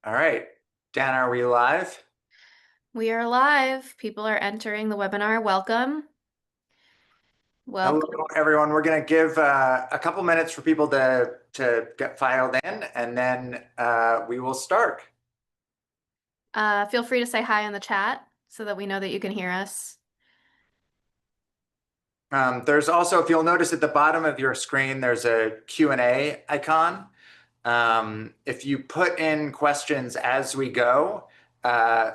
All right. Dan, are we live? We are live. People are entering the webinar. Welcome. Hello, Welcome. everyone. We're going to give a couple minutes for people to get filed in, and then we will start. Feel free to say hi in the chat so that we know that you can hear us. There's also, if you'll notice at the bottom of your screen, there's a Q&A icon. If you put in questions as we go,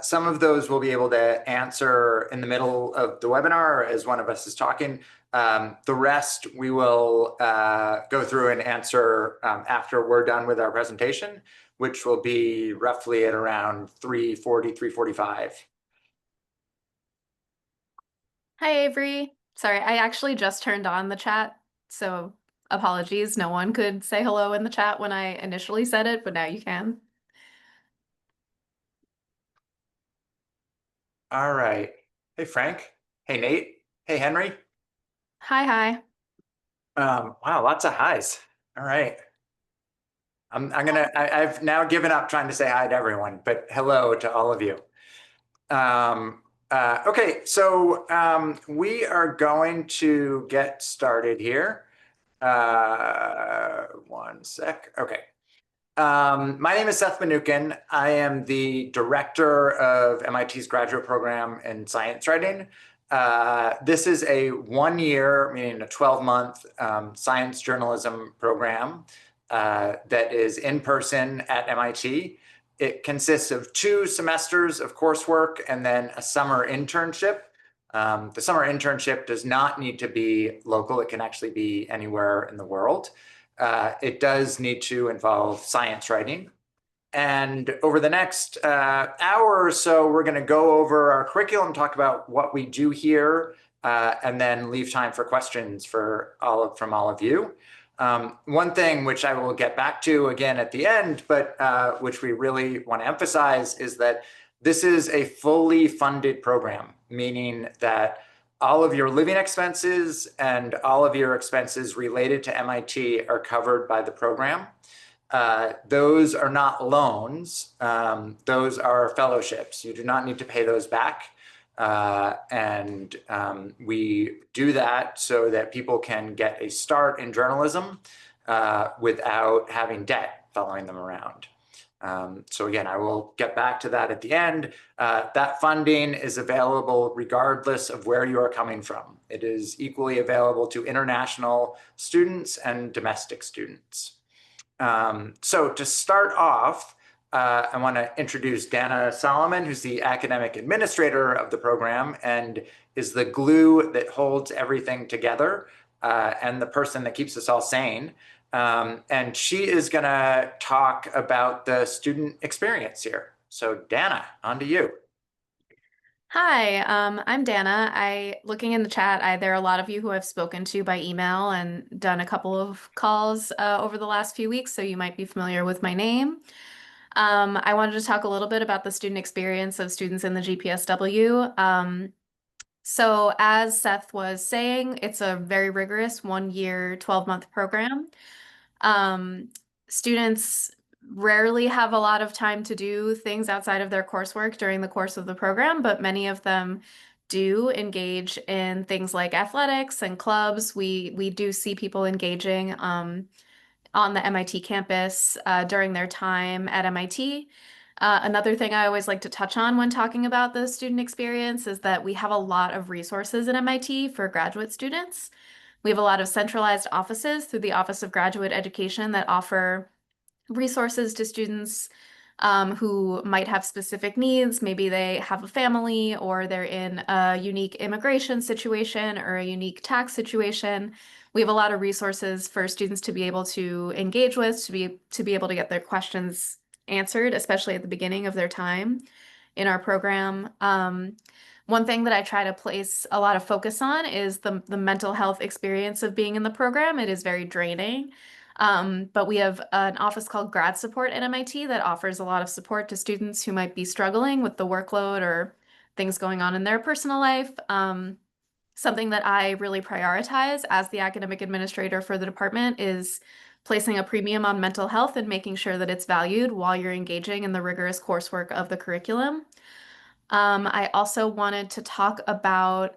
some of those we'll be able to answer in the middle of the webinar or as one of us is talking. The rest we will go through and answer after we're done with our presentation, which will be roughly at around 3:40, 3:45. Hi, Avery. Sorry, I actually just turned on the chat, so apologies. No one could say hello in the chat when I initially said it, but now you can. All right. Hey, Frank. Hey, Nate. Hey, Henry. Hi, hi. Wow, lots of highs. All right. I've now given up trying to say hi to everyone, but hello to all of you. Okay, so we are going to get started here. One sec. Okay. My name is Seth Manukin. I am the director of MIT's graduate program in science writing. This is a 1 year, meaning a 12-month science journalism program that is in person at MIT. It consists of 2 semesters of coursework and then a summer internship. The summer internship does not need to be local. It can actually be anywhere in the world. It does need to involve science writing. And over the next hour or so, we're going to go over our curriculum, talk about what we do here, and then leave time for questions from all of you. One thing which I will get back to again at the end, but which we really want to emphasize is that this is a fully funded program, meaning that all of your living expenses and all of your expenses related to MIT are covered by the program. Those are not loans. Those are fellowships. You do not need to pay those back. And we do that so that people can get a start in journalism without having debt following them around. So again, I will get back to that at the end. That funding is available regardless of where you are coming from. It is equally available to international students and domestic students. So to start off, I want to introduce Dana Solomon, who's the academic administrator of the program and is the glue that holds everything together and the person that keeps us all sane. And she is going to talk about the student experience here. So Dana, on to you. Hi, I'm Dana. Looking in the chat, there are a lot of you who I've spoken to by email and done a couple of calls over the last few weeks, so you might be familiar with my name. I wanted to talk a little bit about the student experience of students in the GPSW. So as Seth was saying, it's a very rigorous 1 year, 12-month program. Um, Students rarely have a lot of time to do things outside of their coursework during the course of the program, but many of them do engage in things like athletics and clubs. We do see people engaging on the MIT campus during their time at MIT. Another thing I always like to touch on when talking about the student experience is that we have a lot of resources at MIT for graduate students. We have a lot of centralized offices through the Office of Graduate Education that offer resources to students who might have specific needs. Maybe they have a family or they're in a unique immigration situation or a unique tax situation. We have a lot of resources for students to be able to engage with, to be able to get their questions answered, especially at the beginning of their time in our program. One thing that I try to place a lot of focus on is the mental health experience of being in the program. It is very draining. But we have an office called Grad Support at MIT that offers a lot of support to students who might be struggling with the workload or things going on in their personal life. Something that I really prioritize as the academic administrator for the department is placing a premium on mental health and making sure that it's valued while you're engaging in the rigorous coursework of the curriculum. I also wanted to talk about,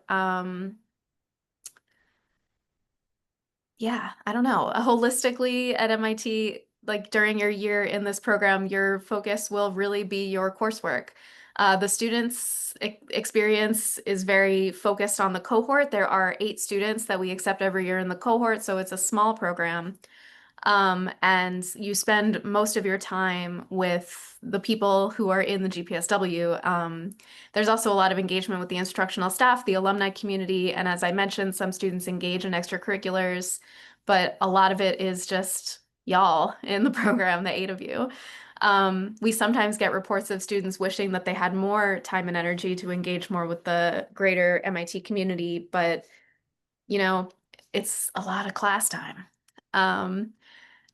yeah, I don't know, holistically at MIT, like during your year in this program, your focus will really be your coursework. The students' experience is very focused on the cohort. There are 8 students that we accept every year in the cohort, so it's a small program. And you spend most of your time with the people who are in the GPSW. There's also a lot of engagement with the instructional staff, the alumni community, and as I mentioned, some students engage in extracurriculars, but a lot of it is just y'all in the program, the 8 of you. We sometimes get reports of students wishing that they had more time and energy to engage more with the greater MIT community, but you know, it's a lot of class time. Um,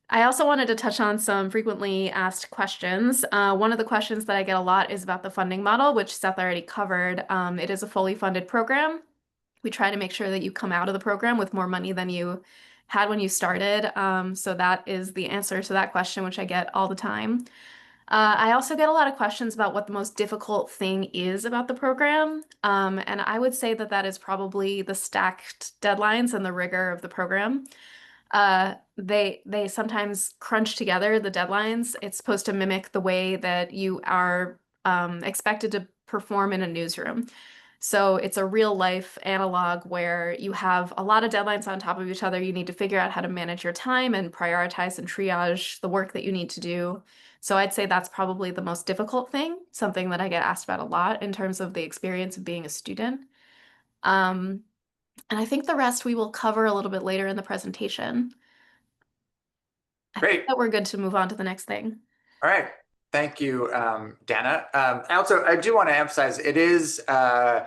I also wanted to touch on some frequently asked questions. One of the questions that I get a lot is about the funding model, which Seth already covered. It is a fully funded program. We try to make sure that you come out of the program with more money than you had when you started. So that is the answer to that question, which I get all the time. I also get a lot of questions about what the most difficult thing is about the program. And I would say that that is probably the stacked deadlines and the rigor of the program. They sometimes crunch together the deadlines. It's supposed to mimic the way that you are expected to perform in a newsroom. So it's a real life analog where you have a lot of deadlines on top of each other. You need to figure out how to manage your time and prioritize and triage the work that you need to do. So I'd say that's probably the most difficult thing, something that I get asked about a lot in terms of the experience of being a student. Um, and I think the rest we will cover a little bit later in the presentation. I think Great. that we're good to move on to the next thing. All right. Thank you, Dana. I do want to emphasize it is a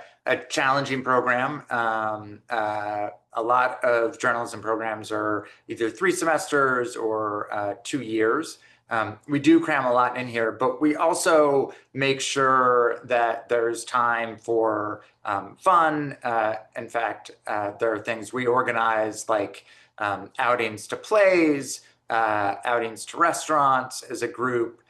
challenging program. A lot of journalism programs are either 3 semesters or 2 years. We do cram a lot in here, but we also make sure that there's time for fun. In fact, there are things we organize like outings to plays, outings to restaurants as a group.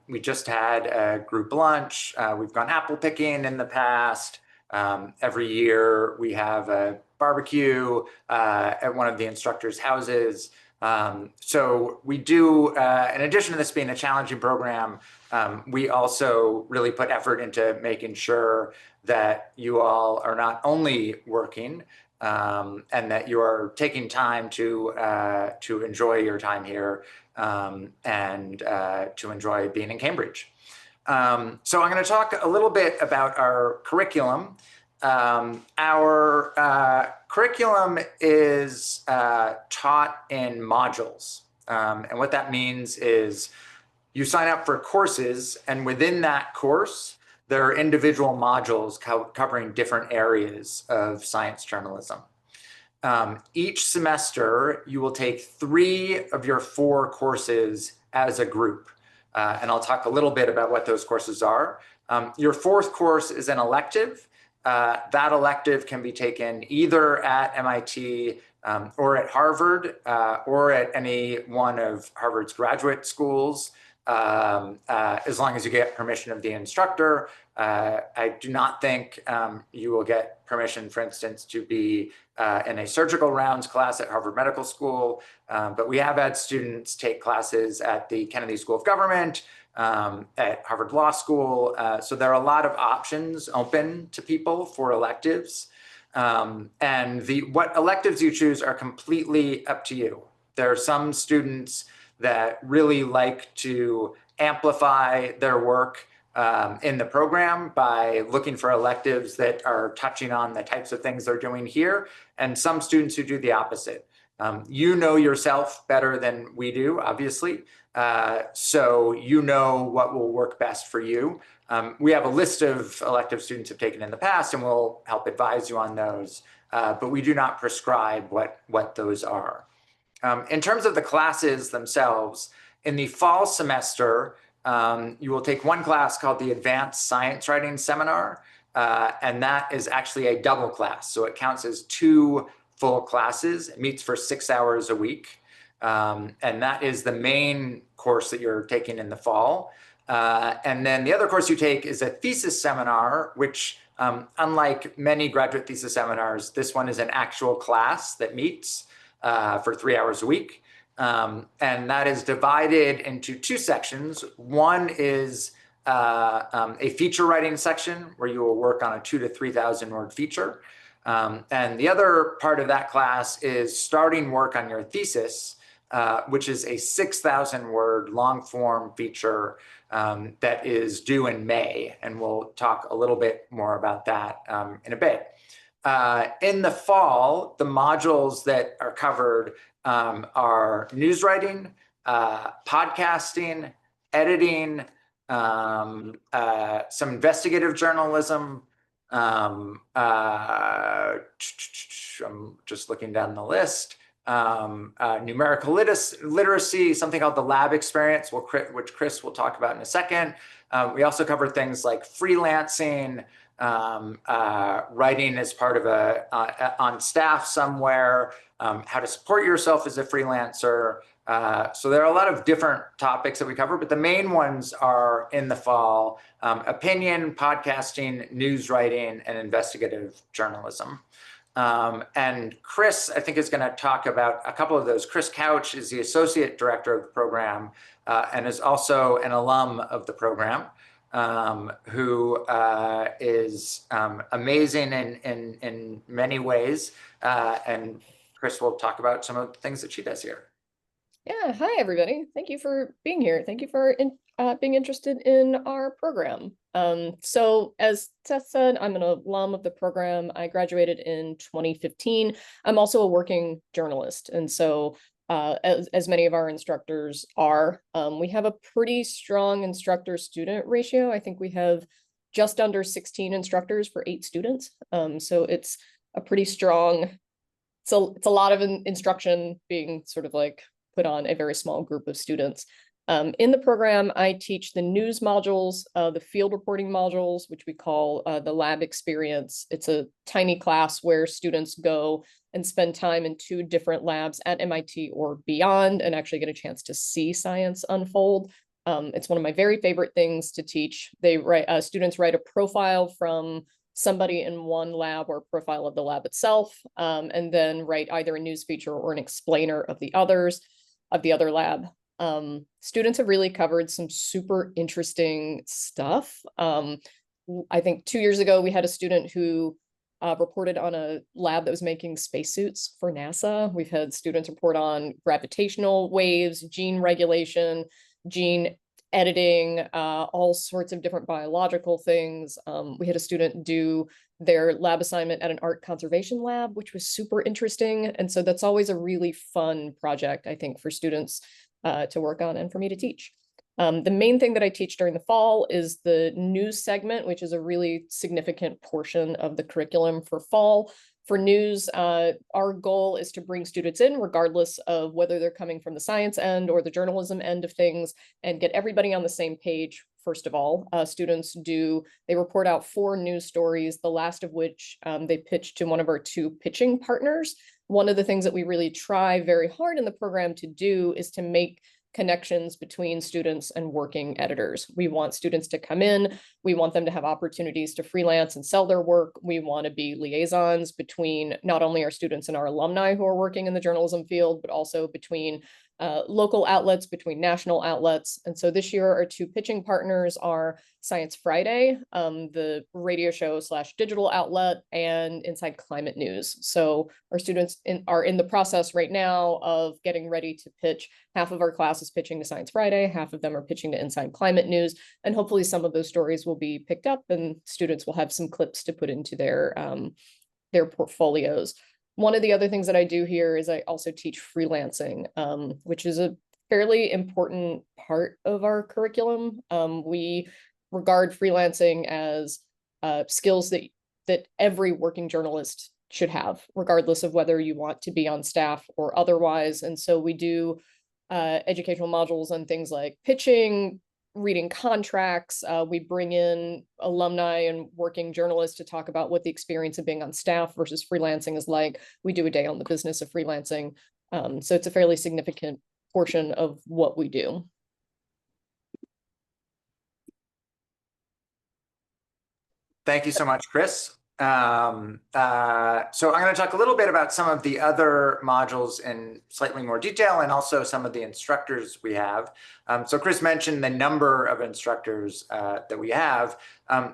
We just had a group lunch. We've gone apple picking in the past. Every year we have a barbecue at one of the instructors' houses. So we do, in addition to this being a challenging program, we also really put effort into making sure that you all are not only working, and that you are taking time to enjoy your time here, and to enjoy being in Cambridge. So I'm going to talk a little bit about our curriculum. Our curriculum is taught in modules. And what that means is you sign up for courses, and within that course, there are individual modules covering different areas of science journalism. Each semester, you will take 3 of your 4 courses as a group. And I'll talk a little bit about what those courses are. Your 4th course is an elective. That elective can be taken either at MIT or at Harvard, or at any one of Harvard's graduate schools, as long as you get permission of the instructor. I do not think you will get permission, for instance, to be in a surgical rounds class at Harvard Medical School, but we have had students take classes at the Kennedy School of Government, at Harvard Law School. So there are a lot of options open to people for electives. And what electives you choose are completely up to you. There are some students that really like to amplify their work in the program by looking for electives that are touching on the types of things they're doing here, and some students who do the opposite. You know yourself better than we do, obviously, so you know what will work best for you. We have a list of electives students have taken in the past, and we'll help advise you on those, but we do not prescribe what those are. In terms of the classes themselves, in the fall semester, you will take one class called the Advanced Science Writing Seminar, and that is actually a double class. So it counts as 2 full classes. It meets for 6 hours a week. And that is the main course that you're taking in the fall. And then the other course you take is a thesis seminar, which, unlike many graduate thesis seminars, this one is an actual class that meets for 3 hours a week. And that is divided into two sections. One is a feature writing section where you will work on a 2,000 to 3,000 word feature. And the other part of that class is starting work on your thesis, which is a 6,000 word long form feature that is due in May. And we'll talk a little bit more about that in a bit. In the fall, the modules that are covered are news writing, podcasting, editing, some investigative journalism. I'm just looking down the list. Numerical literacy, something called the lab experience, which Chris will talk about in a second. We also cover things like freelancing, writing as part of on staff somewhere, how to support yourself as a freelancer. So there are a lot of different topics that we cover, but the main ones are in the fall: opinion, podcasting, news writing, and investigative journalism. And Chris, I think, is going to talk about a couple of those. Chris Couch is the associate director of the program and is also an alum of the program, who is amazing in many ways. And Chris will talk about some of the things that she does here. Yeah, hi everybody. Thank you for being here. Thank you for being interested in our program. So as Seth said, I'm an alum of the program. I graduated in 2015. I'm also a working journalist. And so as many of our instructors are, we have a pretty strong instructor-student ratio. I think we have just under 16 instructors for 8 students. So it's a pretty strong, it's a lot of instruction being sort of like put on a very small group of students. In the program, I teach the news modules, the field reporting modules, which we call the lab experience. It's a tiny class where students go and spend time in 2 different labs at MIT or beyond and actually get a chance to see science unfold. It's one of my very favorite things to teach. Students write a profile from somebody in one lab or a profile of the lab itself, and then write either a news feature or an explainer of the other lab. Students have really covered some super interesting stuff. I think 2 years ago, we had a student who reported on a lab that was making spacesuits for NASA. We've had students report on gravitational waves, gene regulation, gene editing, all sorts of different biological things. We had a student do their lab assignment at an art conservation lab, which was super interesting. And so that's always a really fun project, I think, for students to work on and for me to teach. The main thing that I teach during the fall is the news segment, which is a really significant portion of the curriculum for fall. For news, our goal is to bring students in regardless of whether they're coming from the science end or the journalism end of things, and get everybody on the same page. First of all, they report out 4 news stories, the last of which they pitch to one of our 2 pitching partners. One of the things that we really try very hard in the program to do is to make connections between students and working editors. We want students to come in. We want them to have opportunities to freelance and sell their work. We want to be liaisons between not only our students and our alumni who are working in the journalism field, but also between local outlets, between national outlets. And so this year, our 2 pitching partners are Science Friday, the radio show / digital outlet, and Inside Climate News. So our students are in the process right now of getting ready to pitch. Half of our class is pitching to Science Friday, half of them are pitching to Inside Climate News, and hopefully some of those stories will be picked up and students will have some clips to put into their portfolios. One of the other things that I do here is I also teach freelancing, which is a fairly important part of our curriculum. We regard freelancing as skills that every working journalist should have, regardless of whether you want to be on staff or otherwise. And so we do educational modules on things like pitching, reading contracts. We bring in alumni and working journalists to talk about what the experience of being on staff versus freelancing is like. We do a day on the business of freelancing. So it's a fairly significant portion of what we do. Thank you so much, Chris. So I'm going to talk a little bit about some of the other modules in slightly more detail and also some of the instructors we have. So Chris mentioned the number of instructors that we have.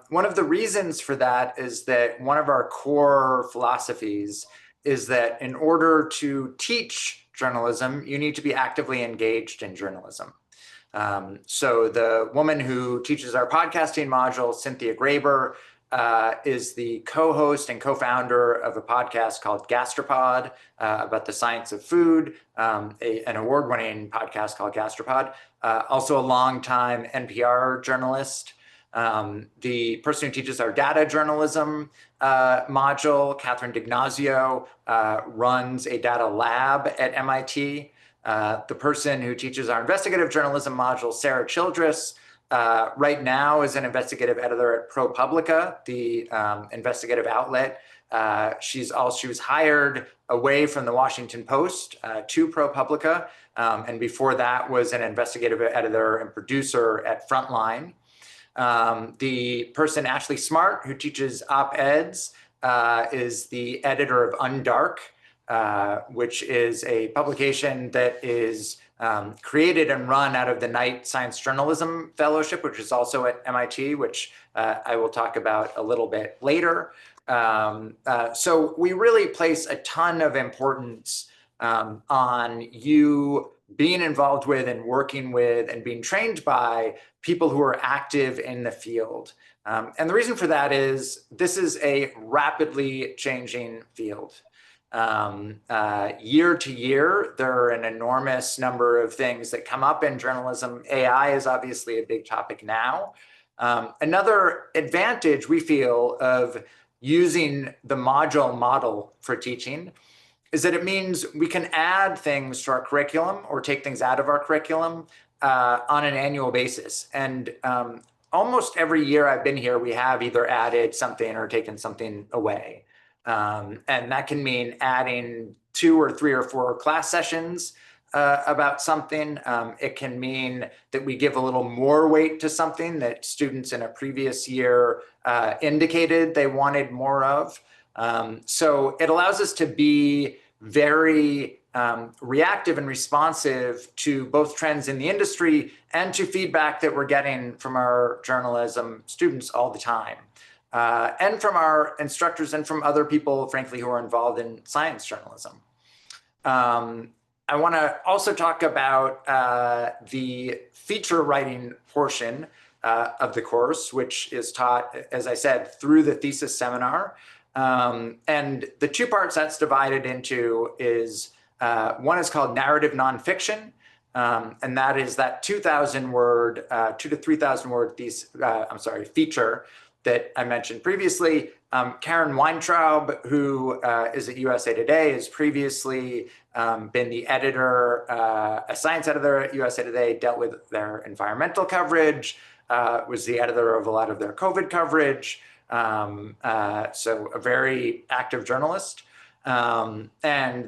One of the reasons for that is that one of our core philosophies is that in order to teach journalism, you need to be actively engaged in journalism. So the woman who teaches our podcasting module, Cynthia Graber, is the co-host and co-founder of a podcast called Gastropod about the science of food, an award-winning podcast called Gastropod. Also a longtime NPR journalist. The person who teaches our data journalism module, Catherine D'Ignazio, runs a data lab at MIT. The person who teaches our investigative journalism module, Sarah Childress, right now is an investigative editor at ProPublica, the investigative outlet. She was hired away from the Washington Post to ProPublica, and before that was an investigative editor and producer at Frontline. The person, Ashley Smart, who teaches op-eds, is the editor of Undark, which is a publication that is created and run out of the Knight Science Journalism Fellowship, which is also at MIT, which I will talk about a little bit later. So we really place a ton of importance on you being involved with and working with and being trained by people who are active in the field. And the reason for that is this is a rapidly changing field. Year to year, there are an enormous number of things that come up in journalism. AI is obviously a big topic now. Another advantage we feel of using the module model for teaching is that it means we can add things to our curriculum or take things out of our curriculum on an annual basis. And almost every year I've been here, we have either added something or taken something away. And that can mean adding 2 or 3 or 4 class sessions about something. It can mean that we give a little more weight to something that students in a previous year indicated they wanted more of. So it allows us to be very reactive and responsive to both trends in the industry and to feedback that we're getting from our journalism students all the time. And from our instructors and from other people, frankly, who are involved in science journalism. I want to also talk about the feature writing portion of the course, which is taught, as I said, through the thesis seminar. And the 2 parts that's divided into is, one is called narrative nonfiction, and that is that 2,000 word, 2 to 3,000 word feature that I mentioned previously. Karen Weintraub, who is at USA Today, has previously been the editor, a science editor at USA Today, dealt with their environmental coverage, was the editor of a lot of their COVID coverage. So a very active journalist. And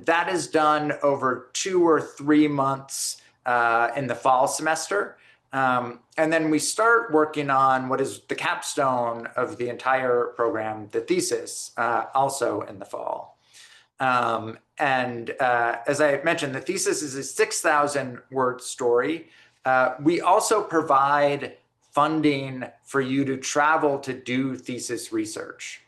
that is done over 2 or 3 months in the fall semester. And then we start working on what is the capstone of the entire program, the thesis, also in the fall. As I mentioned, the thesis is a 6,000 word story. We also provide funding for you to travel to do thesis research.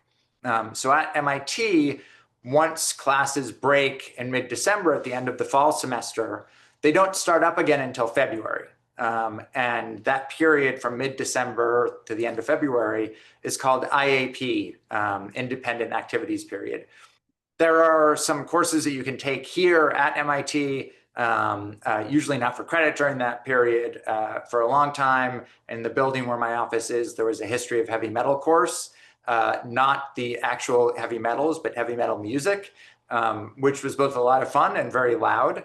So at MIT, once classes break in mid-December at the end of the fall semester, they don't start up again until February. And that period from mid-December to the end of February is called IAP, Independent Activities Period. There are some courses that you can take here at MIT, usually not for credit during that period. For a long time in the building where my office is, there was a history of heavy metal course, not the actual heavy metals, but heavy metal music, which was both a lot of fun and very loud.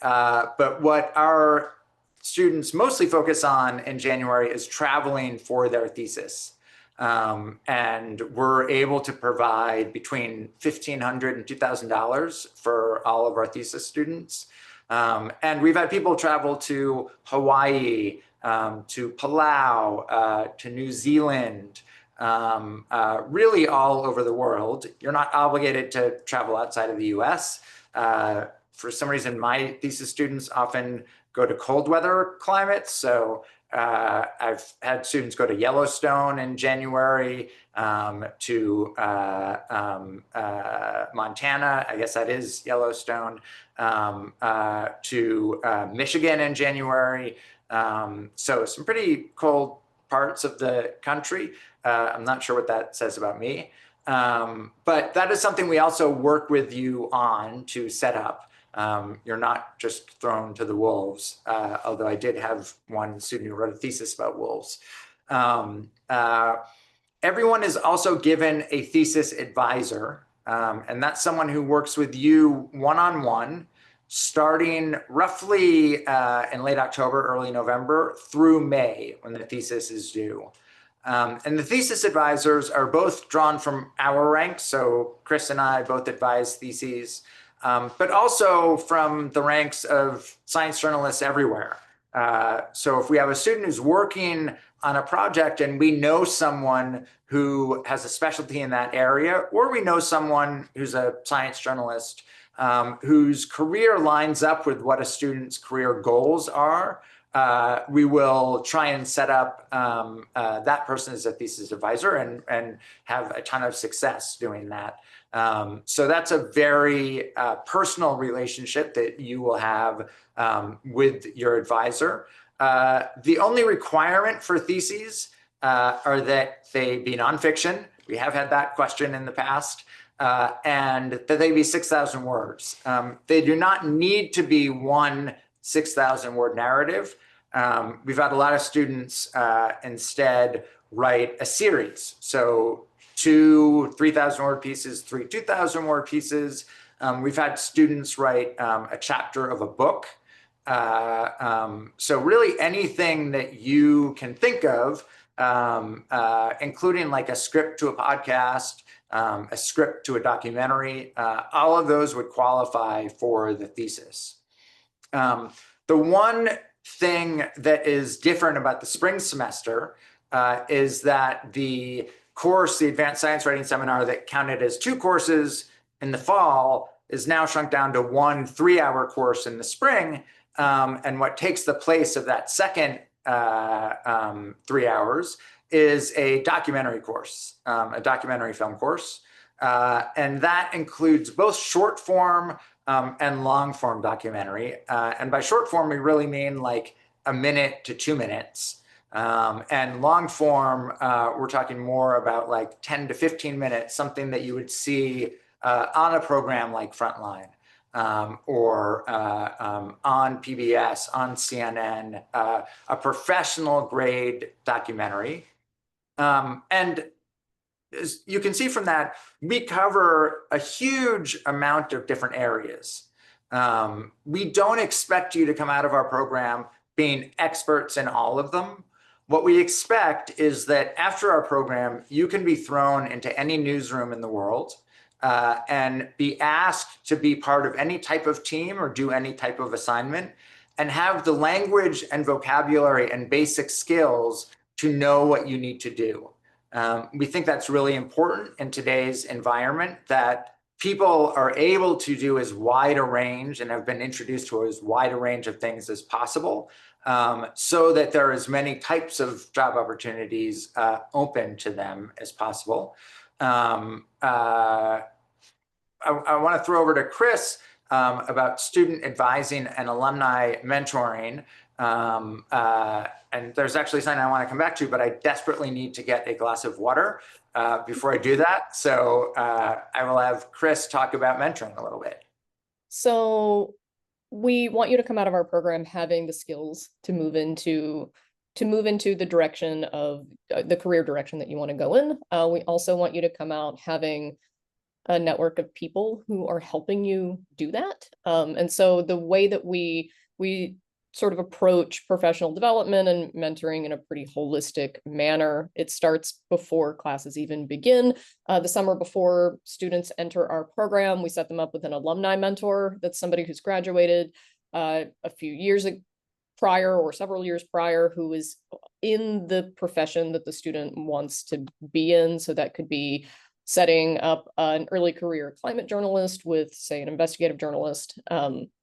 But what our students mostly focus on in January is traveling for their thesis. And we're able to provide between $1,500 and $2,000 for all of our thesis students. And we've had people travel to Hawaii, to Palau, to New Zealand, really all over the world. You're not obligated to travel outside of the US. For some reason, my thesis students often go to cold weather climates. So I've had students go to Yellowstone in January, to Montana, I guess that is Yellowstone, to Michigan in January. So some pretty cold parts of the country. I'm not sure what that says about me. But that is something we also work with you on to set up. You're not just thrown to the wolves, although I did have one student who wrote a thesis about wolves. Everyone is also given a thesis advisor, and that's someone who works with you one-on-one, starting roughly in late October, early November through May when the thesis is due. And the thesis advisors are both drawn from our ranks. So Chris and I both advise theses, but also from the ranks of science journalists everywhere. So if we have a student who's working on a project and we know someone who has a specialty in that area, or we know someone who's a science journalist whose career lines up with what a student's career goals are, we will try and set up that person as a thesis advisor and have a ton of success doing that. So that's a very personal relationship that you will have with your advisor. The only requirement for theses are that they be nonfiction. We have had that question in the past. And that they be 6,000 words. They do not need to be one 6,000 word narrative. We've had a lot of students instead write a series. So 2 3,000 word pieces, 3 2,000 word pieces. We've had students write a chapter of a book. So really anything that you can think of, including like a script to a podcast, a script to a documentary, all of those would qualify for the thesis. The one thing that is different about the spring semester is that the course, the Advanced Science Writing Seminar that counted as 2 courses in the fall is now shrunk down to 1 3-hour course in the spring. And what takes the place of that second 3 hours is a documentary course, a documentary film course. And that includes both short form and long form documentary. And by short form, we really mean like a minute to 2 minutes. And long form, we're talking more about like 10 to 15 minutes, something that you would see on a program like Frontline. Or on PBS, on CNN, a professional grade documentary. And as you can see from that, we cover a huge amount of different areas. We don't expect you to come out of our program being experts in all of them. What we expect is that after our program, you can be thrown into any newsroom in the world and be asked to be part of any type of team or do any type of assignment and have the language and vocabulary and basic skills to know what you need to do. We think that's really important in today's environment, that people are able to do as wide a range and have been introduced to as wide a range of things as possible, so that there are as many types of job opportunities open to them as possible. I want to throw over to Chris about student advising and alumni mentoring. And there's actually something I want to come back to, but I desperately need to get a glass of water before I do that. So I will have Chris talk about mentoring a little bit. So we want you to come out of our program having the skills to move into the direction of the career direction that you want to go in. We also want you to come out having a network of people who are helping you do that. And so the way that we sort of approach professional development and mentoring in a pretty holistic manner. It starts before classes even begin. The summer before students enter our program, we set them up with an alumni mentor. That's somebody who's graduated a few years prior or several years prior, who is in the profession that the student wants to be in. So that could be setting up an early career climate journalist with, say, an investigative journalist,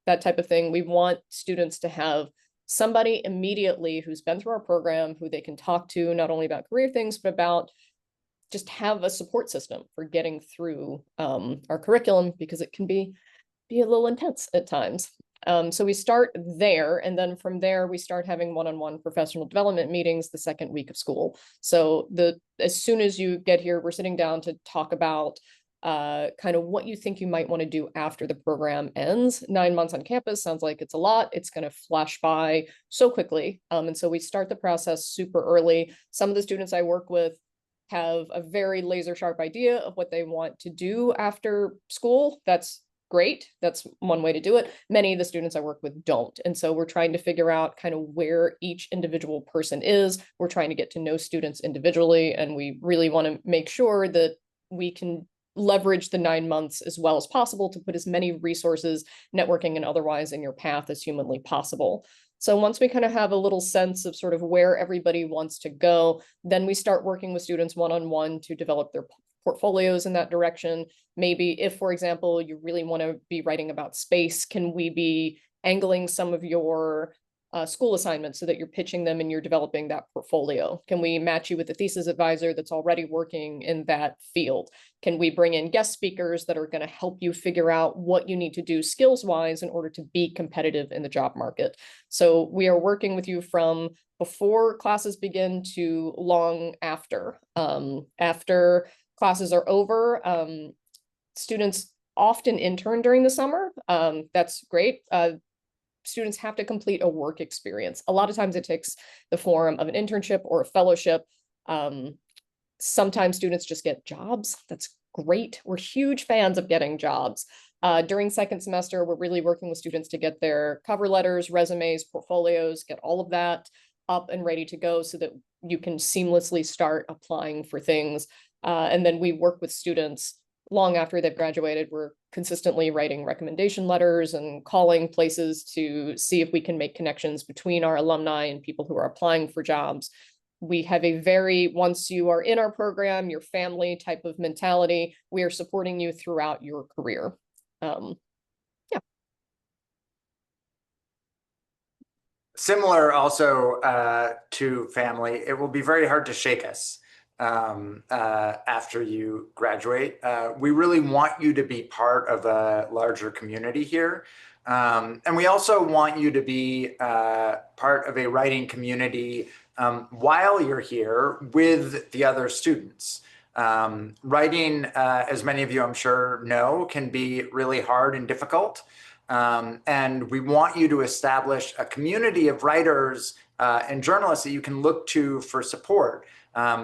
that type of thing. We want students to have somebody immediately who's been through our program, who they can talk to, not only about career things, but about just have a support system for getting through our curriculum, because it can be a little intense at times. So we start there, and then from there we start having one-on-one professional development meetings the second week of school. So as soon as you get here, we're sitting down to talk about kind of what you think you might want to do after the program ends. 9 months on campus sounds like it's a lot. It's going to flash by so quickly. And so we start the process super early. Some of the students I work with have a very laser sharp idea of what they want to do after school. That's great. That's one way to do it. Many of the students I work with don't. And so we're trying to figure out kind of where each individual person is. We're trying to get to know students individually, and we really want to make sure that we can leverage the 9 months as well as possible to put as many resources, networking and otherwise, in your path as humanly possible. So once we kind of have a little sense of sort of where everybody wants to go, then we start working with students one-on-one to develop their portfolios in that direction. Maybe if, for example, you really want to be writing about space, can we be angling some of your school assignments so that you're pitching them and you're developing that portfolio? Can we match you with a thesis advisor that's already working in that field? Can we bring in guest speakers that are going to help you figure out what you need to do skills-wise in order to be competitive in the job market? So we are working with you from before classes begin to long after. After classes are over, students often intern during the summer. That's great. Students have to complete a work experience. A lot of times it takes the form of an internship or a fellowship. Sometimes students just get jobs. That's great. We're huge fans of getting jobs. During second semester, we're really working with students to get their cover letters, resumes, portfolios, get all of that up and ready to go so that you can seamlessly start applying for things. And then we work with students long after they've graduated. We're consistently writing recommendation letters and calling places to see if we can make connections between our alumni and people who are applying for jobs. We have a very, once you are in our program, your family type of mentality. We are supporting you throughout your career. Yeah. Similar also to family, it will be very hard to shake us after you graduate. We really want you to be part of a larger community here. And we also want you to be part of a writing community while you're here with the other students. Writing, as many of you I'm sure know, can be really hard and difficult. And we want you to establish a community of writers and journalists that you can look to for support,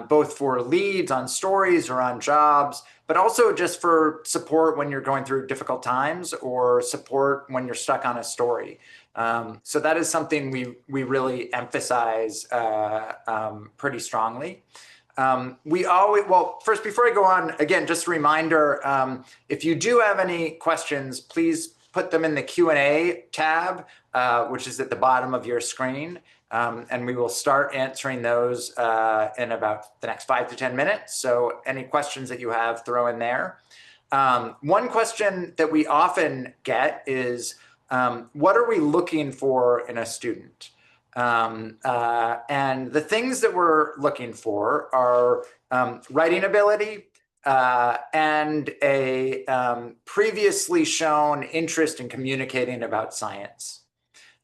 both for leads on stories or on jobs, but also just for support when you're going through difficult times or support when you're stuck on a story. So that is something we really emphasize pretty strongly. First, before I go on, again, just a reminder, if you do have any questions, please put them in the Q&A tab, which is at the bottom of your screen. And we will start answering those in about the next 5 to 10 minutes. So any questions that you have, throw in there. One question that we often get is, what are we looking for in a student? And the things that we're looking for are writing ability, and a previously shown interest in communicating about science.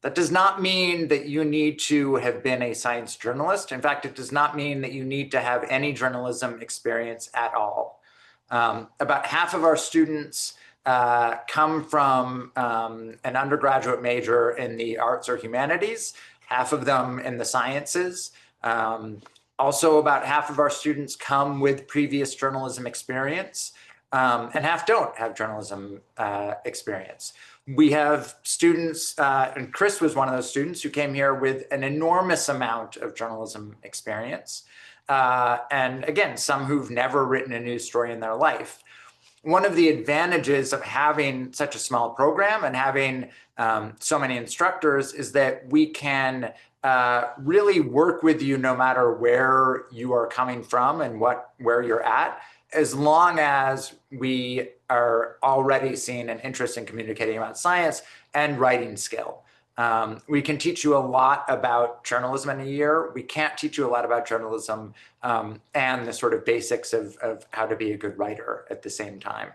That does not mean that you need to have been a science journalist. In fact, it does not mean that you need to have any journalism experience at all. About half of our students come from an undergraduate major in the arts or humanities, half of them in the sciences. Also, about half of our students come with previous journalism experience. and half don't have journalism experience. We have students, and Chris was one of those students who came here with an enormous amount of journalism experience. And again, some who've never written a news story in their life. One of the advantages of having such a small program and having so many instructors is that we can really work with you no matter where you are coming from and where you're at, as long as we are already seeing an interest in communicating about science and writing skill. We can teach you a lot about journalism in a year. We can't teach you a lot about journalism and the sort of basics of how to be a good writer at the same time.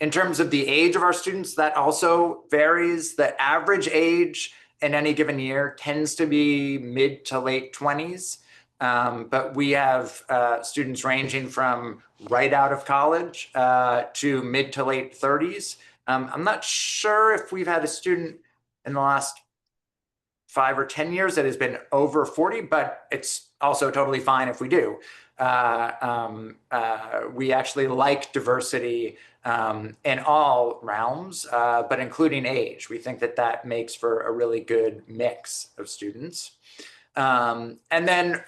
In terms of the age of our students, that also varies. The average age in any given year tends to be mid to late 20s. But we have students ranging from right out of college to mid to late 30s. I'm not sure if we've had a student in the last 5 or 10 years that has been over 40, but it's also totally fine if we do. We actually like diversity in all realms, but including age. We think that that makes for a really good mix of students. And then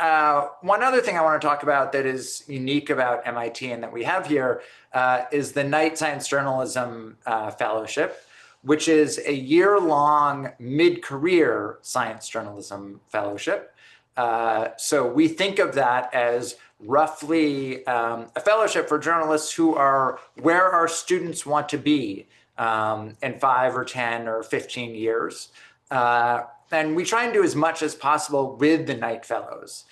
one other thing I want to talk about that is unique about MIT and that we have here is the Knight Science Journalism Fellowship, which is a year-long mid-career science journalism fellowship. So we think of that as roughly a fellowship for journalists who are where our students want to be in 5 or 10 or 15 years. And we try and do as much as possible with the Knight Fellows.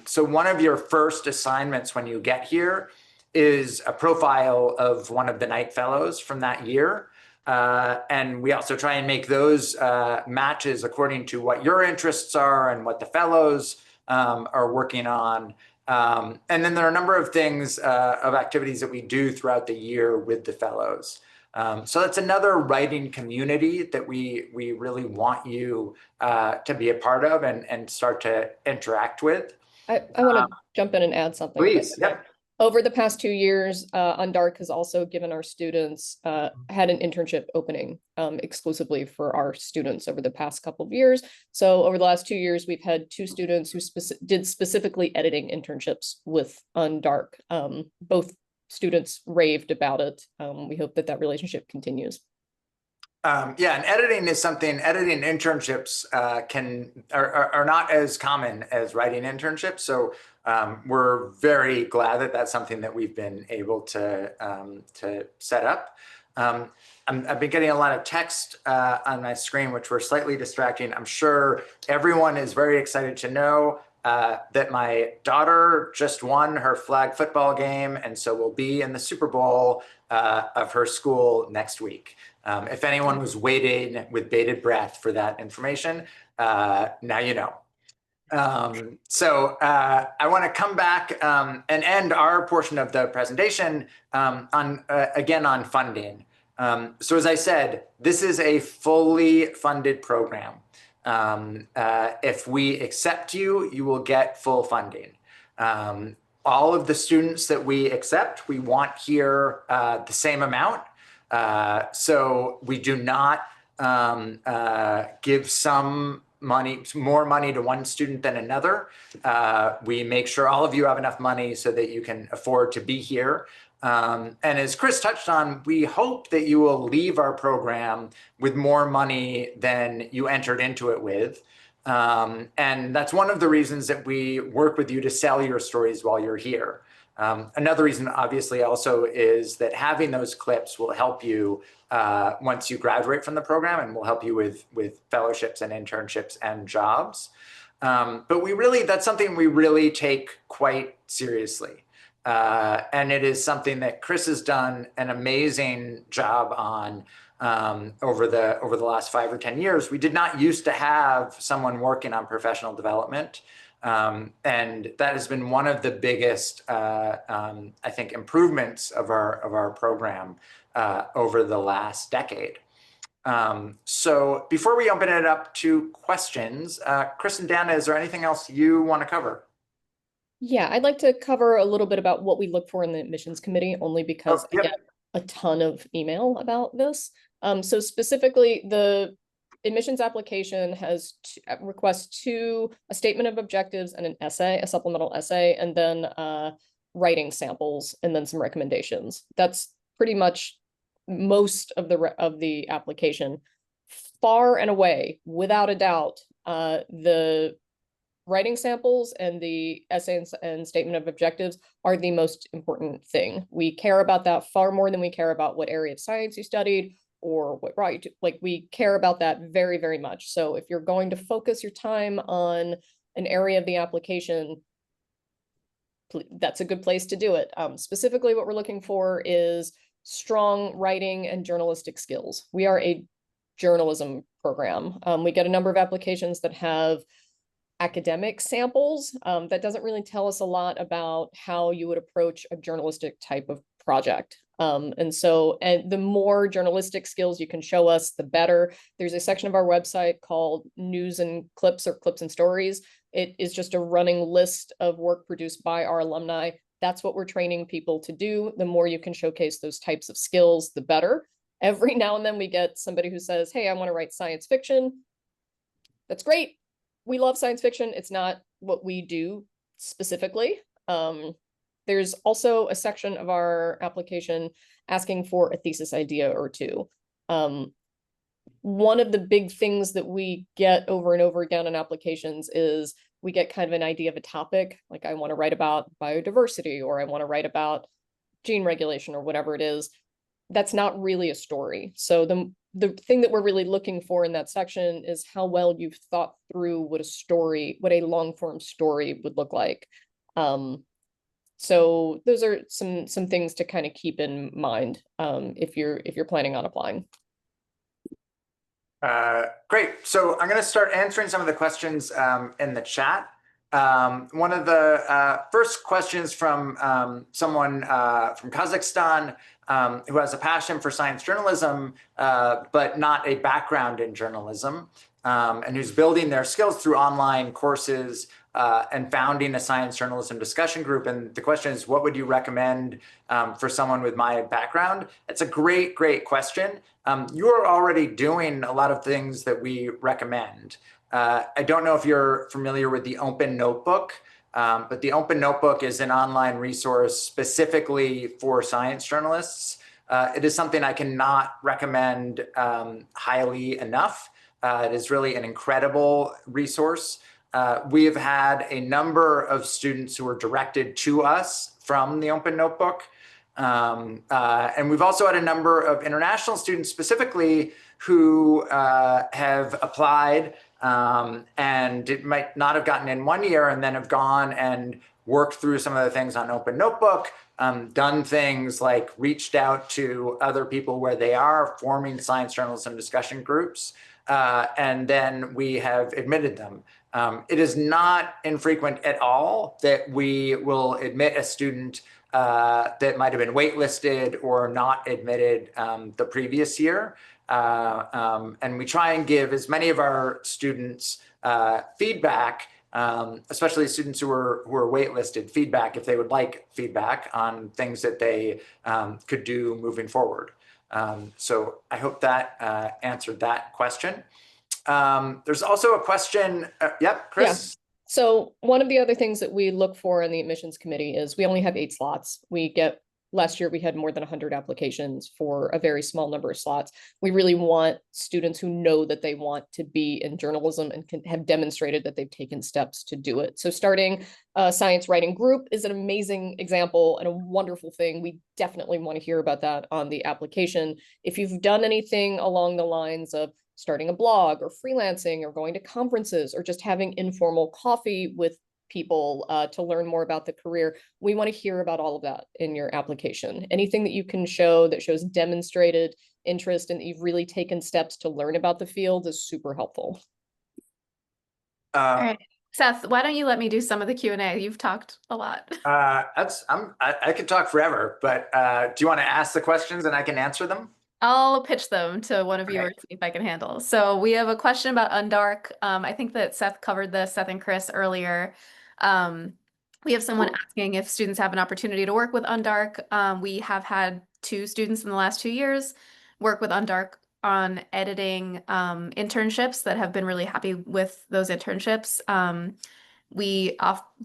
So one of your first assignments when you get here is a profile of one of the Knight Fellows from that year. And we also try and make those matches according to what your interests are and what the fellows are working on. And then there are a number of things, of activities that we do throughout the year with the fellows. So that's another writing community that we really want you to be a part of and start to interact with. I want to jump in and add something. Please, yeah. Over the past 2 years, Undark has also given our students, had an internship opening exclusively for our students over the past couple of years. So over the last 2 years, we've had 2 students who did specifically editing internships with Undark. Both students raved about it. We hope that that relationship continues. Yeah, and editing is something, editing internships are not as common as writing internships. So we're very glad that that's something that we've been able to set up. I've been getting a lot of text on my screen, which were slightly distracting. I'm sure everyone is very excited to know that my daughter just won her flag football game, and so will be in the Super Bowl of her school next week. If anyone was waiting with bated breath for that information, now you know. So I want to come back and end our portion of the presentation again on funding. So as I said, this is a fully funded program. If we accept you, you will get full funding. All of the students that we accept, we want here the same amount. So we do not give some money, more money to one student than another. We make sure all of you have enough money so that you can afford to be here. And as Chris touched on, we hope that you will leave our program with more money than you entered into it with. And that's one of the reasons that we work with you to sell your stories while you're here. Another reason, obviously, also is that having those clips will help you once you graduate from the program and will help you with fellowships and internships and jobs. But that's something we really take quite seriously. And it is something that Chris has done an amazing job on over the last 5 or 10 years. We did not used to have someone working on professional development. And that has been one of the biggest, I think, improvements of our program over the last decade. So before we open it up to questions, Chris and Dana, is there anything else you want to cover? Yeah, I'd like to cover a little bit about what we look for in the admissions committee, only Oh, because I yep. get a ton of email about this. So specifically, the admissions application has requests a statement of objectives and an essay, a supplemental essay, and then writing samples, and then some recommendations. That's pretty much most of the application. Far and away, without a doubt, the writing samples and the essay and statement of objectives are the most important thing. We care about that far more than we care about what area of science you studied or what brought you to, like, we care about that very, very much. So if you're going to focus your time on an area of the application, that's a good place to do it. Specifically, what we're looking for is strong writing and journalistic skills. We are a journalism program. We get a number of applications that have academic samples. That doesn't really tell us a lot about how you would approach a journalistic type of project. And the more journalistic skills you can show us, the better. There's a section of our website called News and Clips, or Clips and Stories. It is just a running list of work produced by our alumni. That's what we're training people to do. The more you can showcase those types of skills, the better. Every now and then we get somebody who says, hey, I want to write science fiction. That's great. We love science fiction. It's not what we do specifically. There's also a section of our application asking for a thesis idea or two. One of the big things that we get over and over again in applications is we get kind of an idea of a topic, like I want to write about biodiversity, or I want to write about gene regulation, or whatever it is. That's not really a story. So the thing that we're really looking for in that section is how well you've thought through what a long form story would look like. So those are some things to kind of keep in mind if you're planning on applying. Great. So I'm going to start answering some of the questions in the chat. One of the first questions from someone from Kazakhstan who has a passion for science journalism, but not a background in journalism, and who's building their skills through online courses and founding a science journalism discussion group. And the question is, what would you recommend for someone with my background? It's a great, great question. You're already doing a lot of things that we recommend. I don't know if you're familiar with the Open Notebook, but the Open Notebook is an online resource specifically for science journalists. It is something I cannot recommend highly enough. It is really an incredible resource. We have had a number of students who were directed to us from the Open Notebook. And we've also had a number of international students specifically who have applied and it might not have gotten in 1 year, and then have gone and worked through some of the things on Open Notebook, done things like reached out to other people where they are, forming science journalism discussion groups, and then we have admitted them. It is not infrequent at all that we will admit a student that might have been waitlisted or not admitted the previous year. And we try and give as many of our students feedback, especially students who are waitlisted, feedback if they would like feedback on things that they could do moving forward. So I hope that answered that question. There's also a question. Yep, Chris. Yeah. So one of the other things that we look for in the admissions committee is we only have 8 slots. Last year we had more than 100 applications for a very small number of slots. We really want students who know that they want to be in journalism and have demonstrated that they've taken steps to do it. So starting a science writing group is an amazing example and a wonderful thing. We definitely want to hear about that on the application. If you've done anything along the lines of starting a blog or freelancing or going to conferences or just having informal coffee with people to learn more about the career, we want to hear about all of that in your application. Anything that you can show that shows demonstrated interest and that you've really taken steps to learn about the field is super helpful. All right. Seth, why don't you let me do some of the Q&A? You've talked a lot. I could talk forever, but do you want to ask the questions and I can answer them? I'll pitch them to one of you Okay. or see if I can handle. So we have a question about Undark. I think that Seth covered this, Seth and Chris earlier. We have someone asking if students have an opportunity to work with Undark. We have had 2 students in the last 2 years work with Undark on editing internships that have been really happy with those internships. We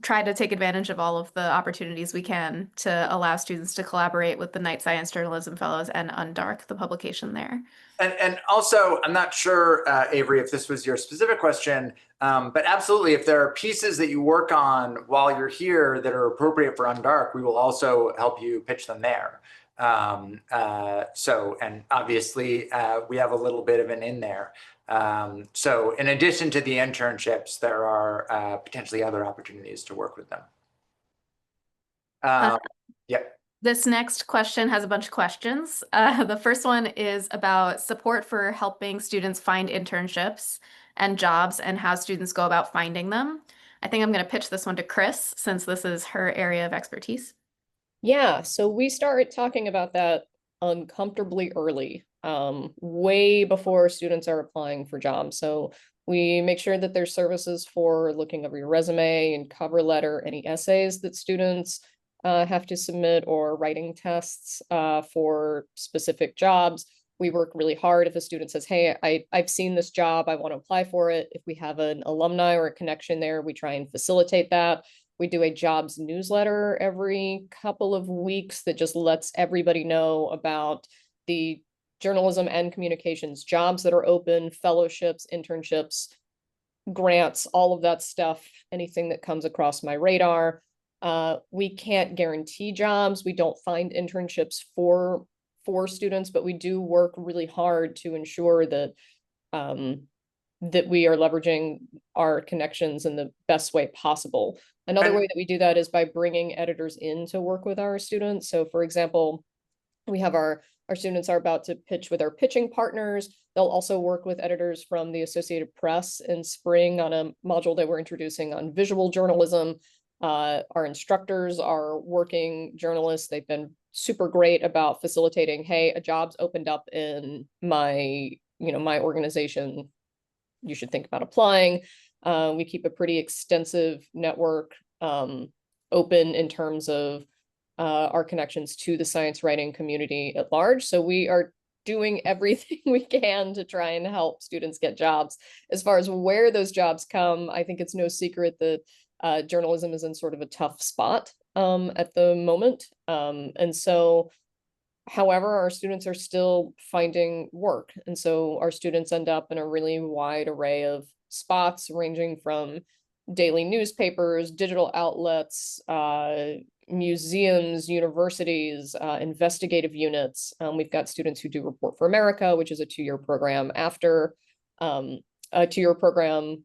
try to take advantage of all of the opportunities we can to allow students to collaborate with the Knight Science Journalism Fellows and Undark, the publication there. And also, I'm not sure, Avery, if this was your specific question, but absolutely, if there are pieces that you work on while you're here that are appropriate for Undark, we will also help you pitch them there. And obviously, we have a little bit of an in there. So in addition to the internships, there are potentially other opportunities to work with them. Yeah. This next question has a bunch of questions. The first one is about support for helping students find internships and jobs and how students go about finding them. I think I'm going to pitch this one to Chris since this is her area of expertise. Yeah, so we start talking about that uncomfortably early, way before students are applying for jobs. So we make sure that there's services for looking over your resume and cover letter, any essays that students have to submit, or writing tests for specific jobs. We work really hard if a student says, hey, I've seen this job, I want to apply for it. If we have an alumni or a connection there, we try and facilitate that. We do a jobs newsletter every couple of weeks that just lets everybody know about the journalism and communications jobs that are open, fellowships, internships, grants, all of that stuff, anything that comes across my radar. We can't guarantee jobs. We don't find internships for students, but we do work really hard to ensure that that we are leveraging our connections in the best way possible. Another way that we do that is by bringing editors in to work with our students. So for example, we have our students are about to pitch with our pitching partners. They'll also work with editors from the Associated Press in spring on a module that we're introducing on visual journalism. Our instructors are working journalists. They've been super great about facilitating, hey, a job's opened up in my organization. You should think about applying. We keep a pretty extensive network open in terms of our connections to the science writing community at large. So we are doing everything we can to try and help students get jobs. As far as where those jobs come, I think it's no secret that journalism is in sort of a tough spot at the moment. And so, however, our students are still finding work. And so our students end up in a really wide array of spots, ranging from daily newspapers, digital outlets, museums, universities, investigative units. We've got students who do Report for America, which is a 2-year program after a 2-year program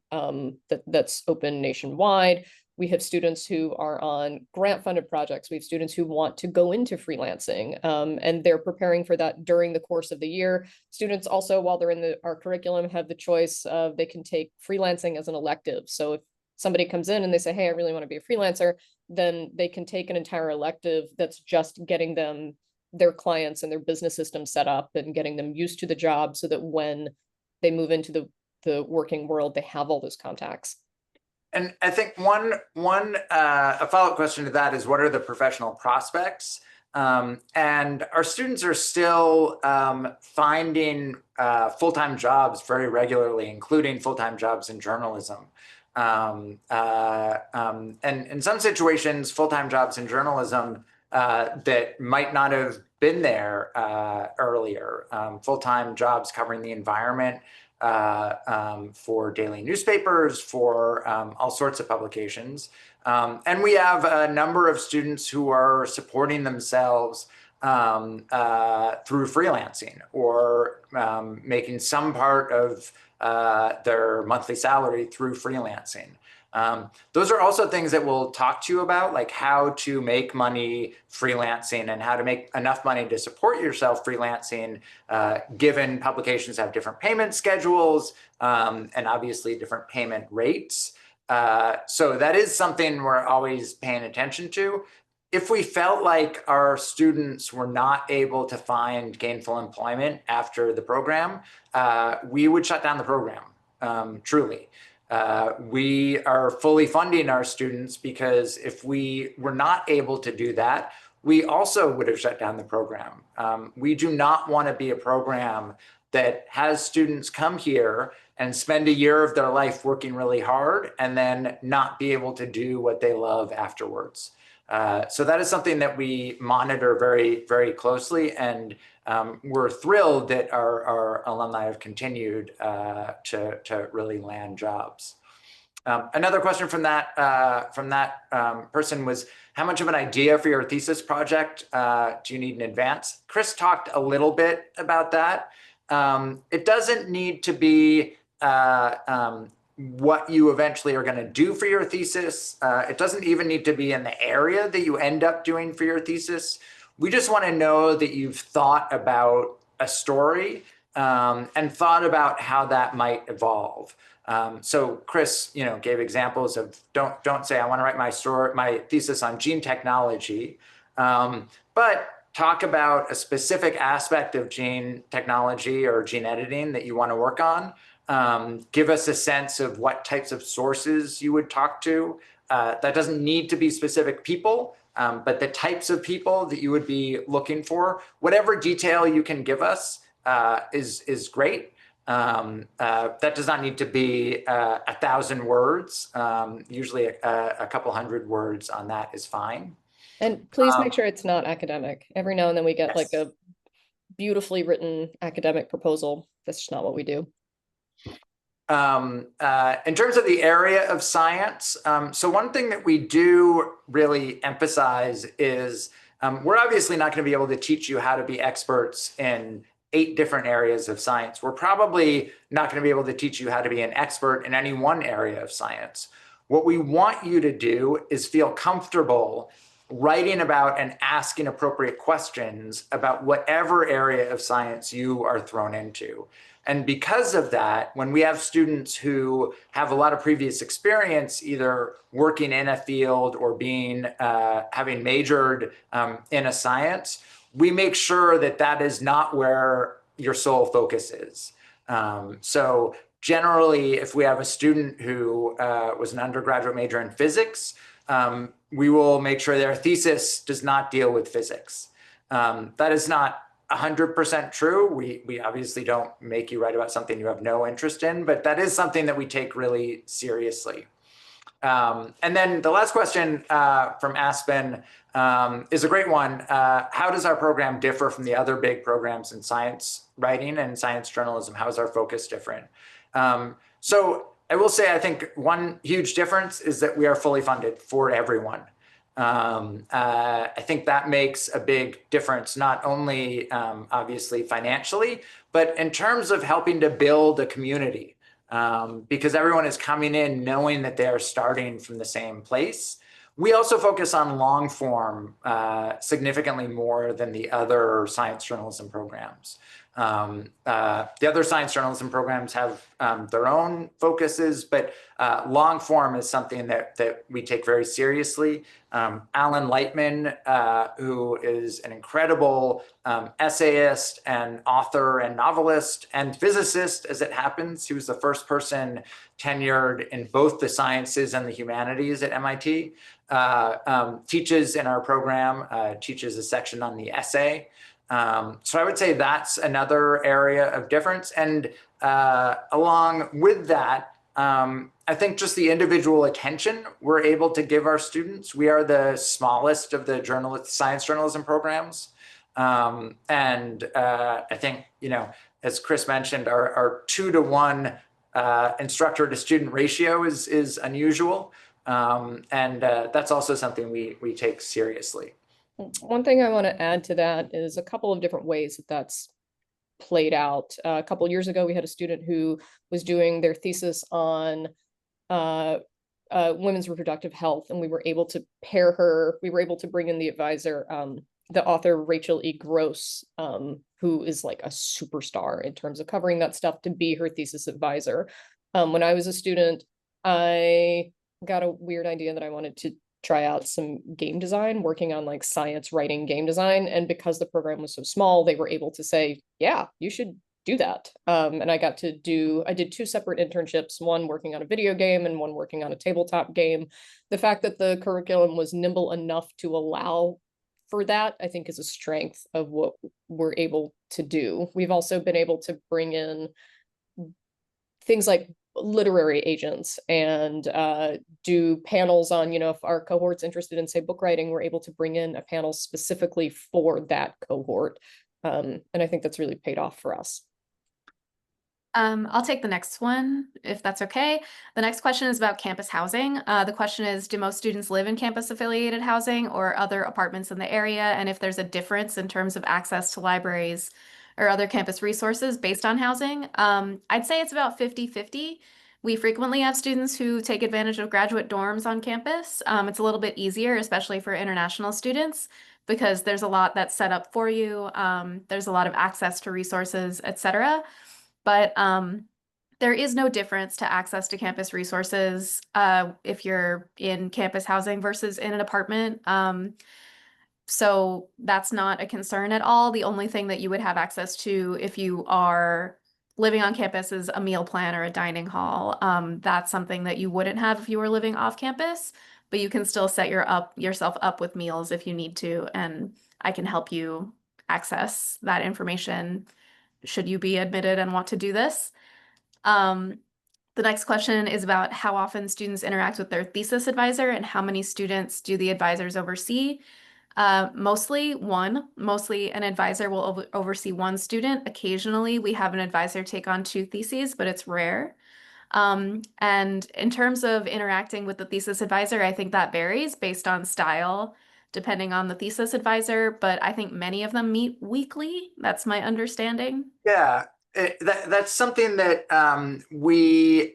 that's open nationwide. We have students who are on grant-funded projects. We have students who want to go into freelancing, and they're preparing for that during the course of the year. Students also, while they're in our curriculum, have the choice of they can take freelancing as an elective. So if somebody comes in and they say, hey, I really want to be a freelancer, then they can take an entire elective that's just getting them their clients and their business system set up and getting them used to the job so that when they move into the working world, they have all those contacts. And I think a follow-up question to that is, what are the professional prospects? And our students are still finding full-time jobs very regularly, including full-time jobs in journalism. And in some situations, full-time jobs in journalism that might not have been there earlier, full-time jobs covering the environment, for daily newspapers, for all sorts of publications. And we have a number of students who are supporting themselves through freelancing, or making some part of their monthly salary through freelancing. Those are also things that we'll talk to you about, like how to make money freelancing and how to make enough money to support yourself freelancing, given publications have different payment schedules, and obviously different payment rates. So that is something we're always paying attention to. If we felt like our students were not able to find gainful employment after the program, we would shut down the program, truly. We are fully funding our students because if we were not able to do that, we also would have shut down the program. We do not want to be a program that has students come here and spend a year of their life working really hard and then not be able to do what they love afterwards. So that is something that we monitor very, very closely, and we're thrilled that our alumni have continued to really land jobs. Another question from that person was, how much of an idea for your thesis project do you need in advance? Chris talked a little bit about that. It doesn't need to be what you eventually are going to do for your thesis. It doesn't even need to be in the area that you end up doing for your thesis. We just want to know that you've thought about a story and thought about how that might evolve. So Chris, gave examples of don't say I want to write my thesis on gene technology, but talk about a specific aspect of gene technology or gene editing that you want to work on. Give us a sense of what types of sources you would talk to. That doesn't need to be specific people, but the types of people that you would be looking for. Whatever detail you can give us is great. That does not need to be 1,000 words. Usually a couple hundred words on that is fine. And please make sure it's not academic. Every now and then we get like Yes. a beautifully written academic proposal. That's just not what we do. In terms of the area of science, so one thing that we do really emphasize is we're obviously not going to be able to teach you how to be experts in 8 different areas of science. We're probably not going to be able to teach you how to be an expert in any one area of science. What we want you to do is feel comfortable writing about and asking appropriate questions about whatever area of science you are thrown into. And because of that, when we have students who have a lot of previous experience, either working in a field or having majored in a science, we make sure that that is not where your sole focus is. So generally, if we have a student who was an undergraduate major in physics, we will make sure their thesis does not deal with physics. That is not 100% true. We obviously don't make you write about something you have no interest in, but that is something that we take really seriously. And then the last question from Aspen is a great one. How does our program differ from the other big programs in science writing and science journalism? How is our focus different? So I will say, I think one huge difference is that we are fully funded for everyone. I think that makes a big difference, not only obviously financially, but in terms of helping to build a community, because everyone is coming in knowing that they are starting from the same place. We also focus on long form significantly more than the other science journalism programs. The other science journalism programs have their own focuses, but long form is something that we take very seriously. Alan Lightman, who is an incredible essayist and author and novelist and physicist, as it happens, he was the first person tenured in both the sciences and the humanities at MIT, teaches in our program, teaches a section on the essay. So I would say that's another area of difference. And along with that, I think just the individual attention we're able to give our students. We are the smallest of the science journalism programs. And I think, as Chris mentioned, our 2-to-1 instructor to student ratio is unusual. And that's also something we take seriously. One thing I want to add to that is a couple of different ways that that's played out. A couple of years ago, we had a student who was doing their thesis on women's reproductive health, and we were able to bring in the advisor, the author Rachel E. Gross, who is like a superstar in terms of covering that stuff, to be her thesis advisor. When I was a student, I got a weird idea that I wanted to try out some game design, working on like science writing game design. And because the program was so small, they were able to say, yeah, you should do that. And I did 2 separate internships, one working on a video game and one working on a tabletop game. The fact that the curriculum was nimble enough to allow for that, I think, is a strength of what we're able to do. We've also been able to bring in things like literary agents and do panels on, if our cohort's interested in, say, book writing, we're able to bring in a panel specifically for that cohort. And I think that's really paid off for us. I'll take the next one, if that's okay. The next question is about campus housing. The question is, do most students live in campus-affiliated housing or other apartments in the area? And if there's a difference in terms of access to libraries or other campus resources based on housing? I'd say it's about 50-50. We frequently have students who take advantage of graduate dorms on campus. It's a little bit easier, especially for international students, because there's a lot that's set up for you. There's a lot of access to resources, etc. But there is no difference to access to campus resources if you're in campus housing versus in an apartment. So that's not a concern at all. The only thing that you would have access to if you are living on campus is a meal plan or a dining hall. That's something that you wouldn't have if you were living off campus, but you can still set yourself up with meals if you need to, and I can help you access that information should you be admitted and want to do this. The next question is about how often students interact with their thesis advisor and how many students do the advisors oversee. Mostly an advisor will oversee one student. Occasionally we have an advisor take on 2 theses, but it's rare. And in terms of interacting with the thesis advisor, I think that varies based on style, depending on the thesis advisor, but I think many of them meet weekly. That's my understanding. Yeah, that's something that we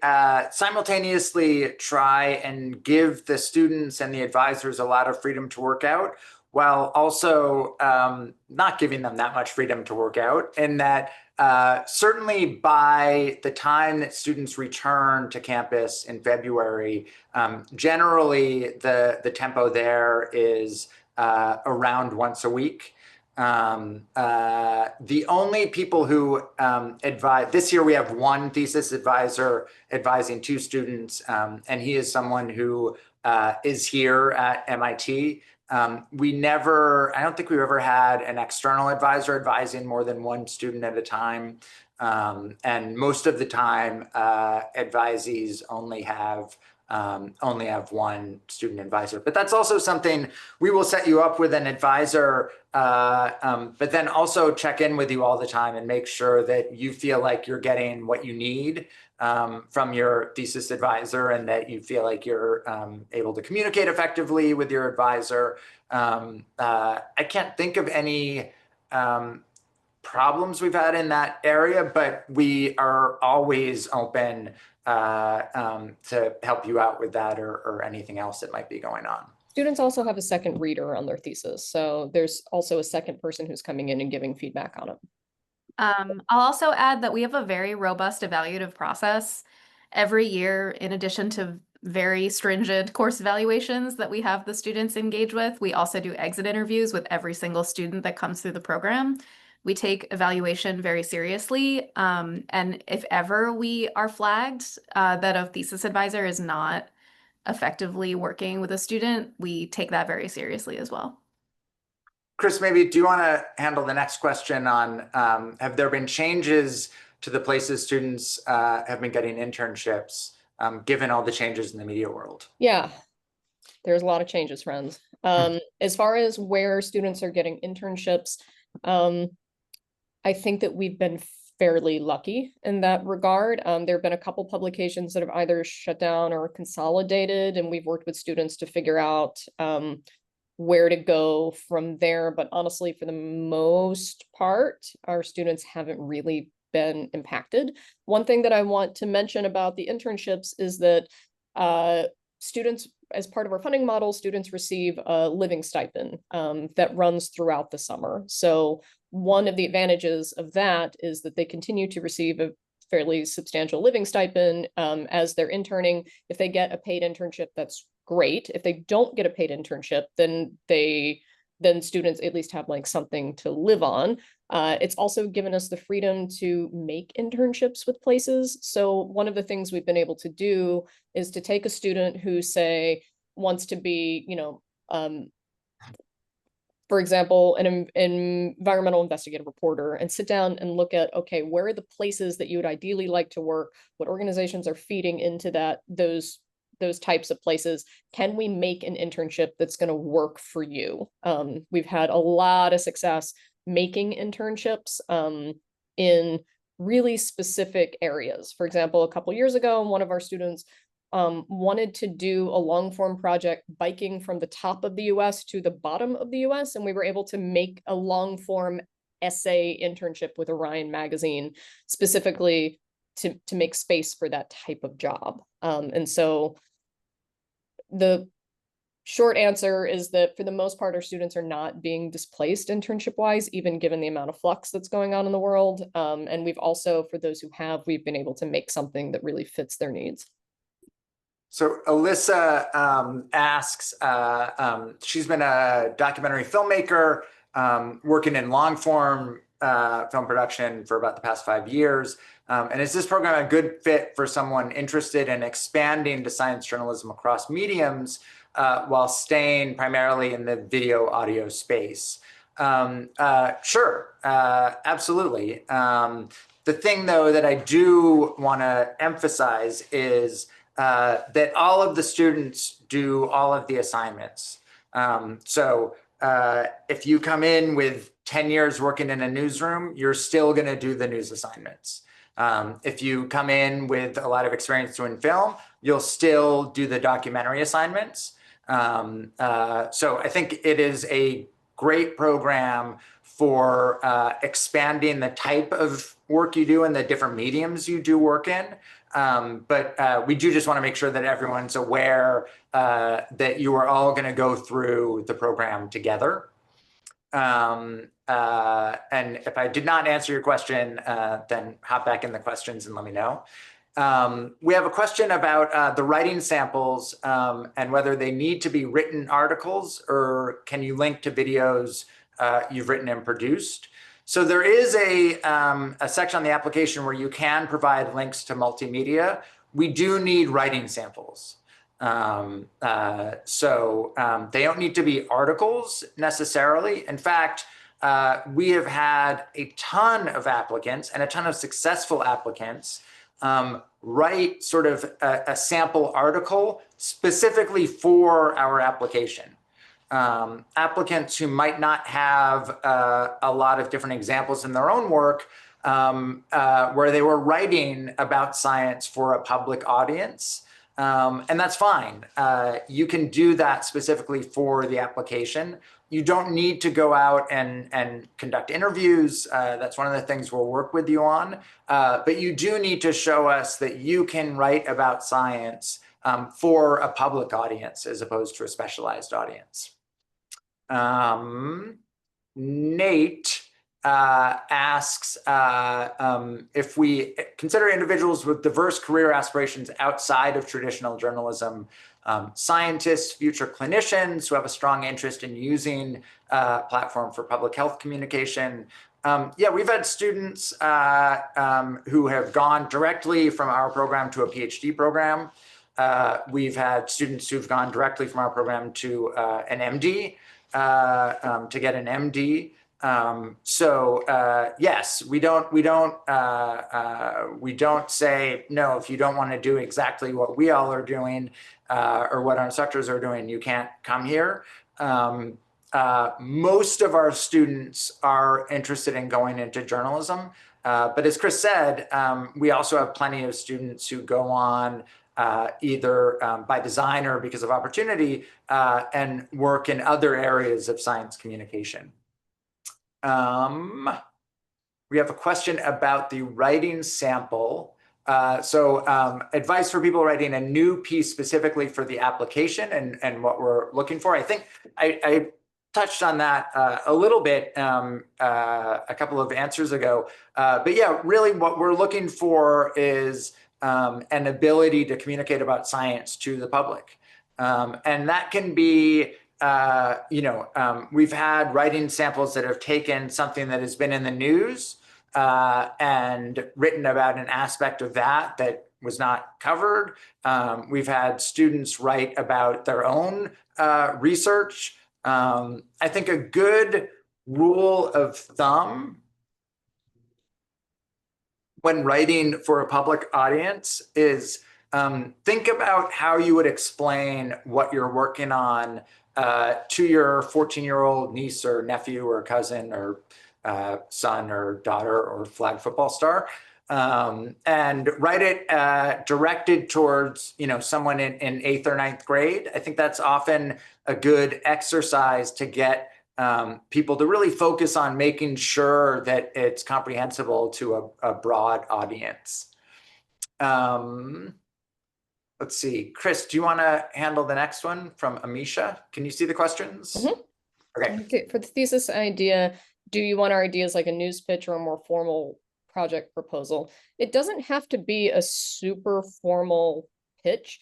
simultaneously try and give the students and the advisors a lot of freedom to work out, while also not giving them that much freedom to work out. And that certainly by the time that students return to campus in February, generally the tempo there is around once a week. The only people who advise, this year we have one thesis advisor advising 2 students, and he is someone who is here at MIT. I don't think we've ever had an external advisor advising more than 1 student at a time. And most of the time, advisees only have 1 student advisor. But that's also something we will set you up with an advisor, but then also check in with you all the time and make sure that you feel like you're getting what you need from your thesis advisor, and that you feel like you're able to communicate effectively with your advisor. I can't think of any problems we've had in that area, but we are always open to help you out with that or anything else that might be going on. Students also have a second reader on their thesis, so there's also a second person who's coming in and giving feedback on it. I'll also add that we have a very robust evaluative process every year, in addition to very stringent course evaluations that we have the students engage with. We also do exit interviews with every single student that comes through the program. We take evaluation very seriously, and if ever we are flagged that a thesis advisor is not effectively working with a student, we take that very seriously as well. Chris, maybe do you want to handle the next question on have there been changes to the places students have been getting internships, given all the changes in the media world? Yeah, there's a lot of changes, friends. As far as where students are getting internships, I think that we've been fairly lucky in that regard. There have been a couple publications that have either shut down or consolidated, and we've worked with students to figure out where to go from there. But honestly, for the most part, our students haven't really been impacted. One thing that I want to mention about the internships is that students, as part of our funding model, students receive a living stipend that runs throughout the summer. So one of the advantages of that is that they continue to receive a fairly substantial living stipend as they're interning. If they get a paid internship, that's great. If they don't get a paid internship, then students at least have like something to live on. It's also given us the freedom to make internships with places. So one of the things we've been able to do is to take a student who, say, wants to be, for example, an environmental investigative reporter, and sit down and look at, okay, where are the places that you would ideally like to work? What organizations are feeding into those types of places? Can we make an internship that's going to work for you? We've had a lot of success making internships in really specific areas. For example, a couple years ago, one of our students wanted to do a long form project biking from the top of the US to the bottom of the US. And we were able to make a long form essay internship with Orion magazine specifically to make space for that type of job. And so the short answer is that for the most part, our students are not being displaced internship wise, even given the amount of flux that's going on in the world. And we've also, for those who have, we've been able to make something that really fits their needs. So Alyssa asks, she's been a documentary filmmaker, working in long form film production for about the past 5 years. And is this program a good fit for someone interested in expanding to science journalism across mediums while staying primarily in the video audio space? Sure, absolutely. The thing, though, that I do want to emphasize is that all of the students do all of the assignments. So if you come in with 10 years working in a newsroom, you're still going to do the news assignments. If you come in with a lot of experience doing film, you'll still do the documentary assignments. So I think it is a great program for expanding the type of work you do and the different mediums you do work in. But we do just want to make sure that everyone's aware that you are all going to go through the program together. And if I did not answer your question, then hop back in the questions and let me know. We have a question about the writing samples and whether they need to be written articles or can you link to videos you've written and produced. So there is a section on the application where you can provide links to multimedia. We do need writing samples. So they don't need to be articles necessarily. In fact, we have had a ton of applicants and a ton of successful applicants write sort of a sample article specifically for our application. Applicants who might not have a lot of different examples in their own work where they were writing about science for a public audience. And that's fine. You can do that specifically for the application. You don't need to go out and conduct interviews. That's one of the things we'll work with you on. But you do need to show us that you can write about science for a public audience as opposed to a specialized audience. Nate asks if we consider individuals with diverse career aspirations outside of traditional journalism, scientists, future clinicians who have a strong interest in using platform for public health communication. Yeah, we've had students who have gone directly from our program to a PhD program. We've had students who've gone directly from our program to an MD. To get an MD. So yes, we don't say no, if you don't want to do exactly what we all are doing or what our instructors are doing, you can't come here. Most of our students are interested in going into journalism. But as Chris said, we also have plenty of students who go on either by design or because of opportunity and work in other areas of science communication. We have a question about the writing sample. Advice for people writing a new piece specifically for the application and what we're looking for. I think I touched on that a little bit a couple of answers ago. But yeah, really what we're looking for is an ability to communicate about science to the public. And that can be we've had writing samples that have taken something that has been in the news and written about an aspect of that was not covered. We've had students write about their own research. I think a good rule of thumb when writing for a public audience is think about how you would explain what you're working on to your 14-year-old niece or nephew or cousin or son or daughter or flag football star. And write it directed towards someone in 8th or 9th grade. I think that's often a good exercise to get people to really focus on making sure that it's comprehensible to a broad audience. Let's see, Chris, do you want to handle the next one from Amisha? Can you see the questions? Mm-hmm. Okay. For the thesis idea, do you want our ideas like a news pitch or a more formal project proposal? It doesn't have to be a super formal pitch.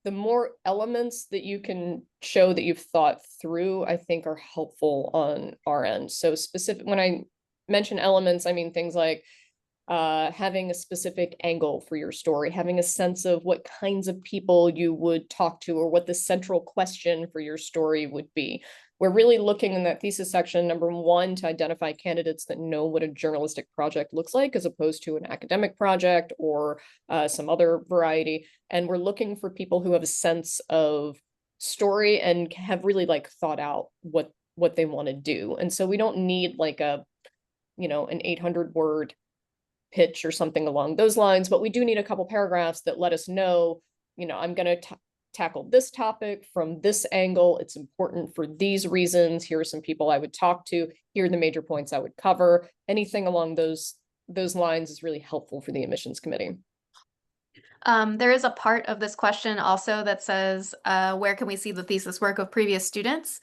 The more elements that you can show that you've thought through, I think are helpful on our end. So when I mention elements, I mean things like having a specific angle for your story, having a sense of what kinds of people you would talk to or what the central question for your story would be. We're really looking in that thesis section, number one, to identify candidates that know what a journalistic project looks like, as opposed to an academic project or some other variety. And we're looking for people who have a sense of story and have really thought out what they want to do. And so we don't need an 800-word pitch or something along those lines, but we do need a couple paragraphs that let us know, I'm going to tackle this topic from this angle. It's important for these reasons. Here are some people I would talk to. Here are the major points I would cover. Anything along those lines is really helpful for the admissions committee. There is a part of this question also that says, where can we see the thesis work of previous students?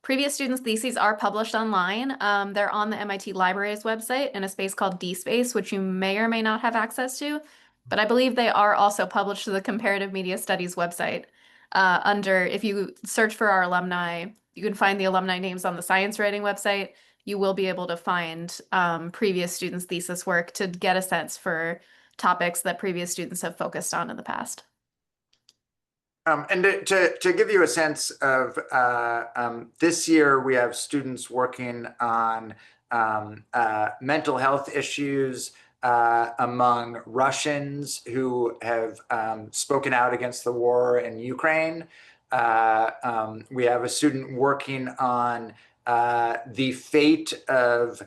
Previous students' theses are published online. They're on the MIT Library's website in a space called DSpace, which you may or may not have access to. But I believe they are also published to the Comparative Media Studies website. If you search for our alumni, you can find the alumni names on the science writing website. You will be able to find previous students' thesis work to get a sense for topics that previous students have focused on in the past. And to give you a sense of this year, we have students working on mental health issues among Russians who have spoken out against the war in Ukraine. We have a student working on the fate of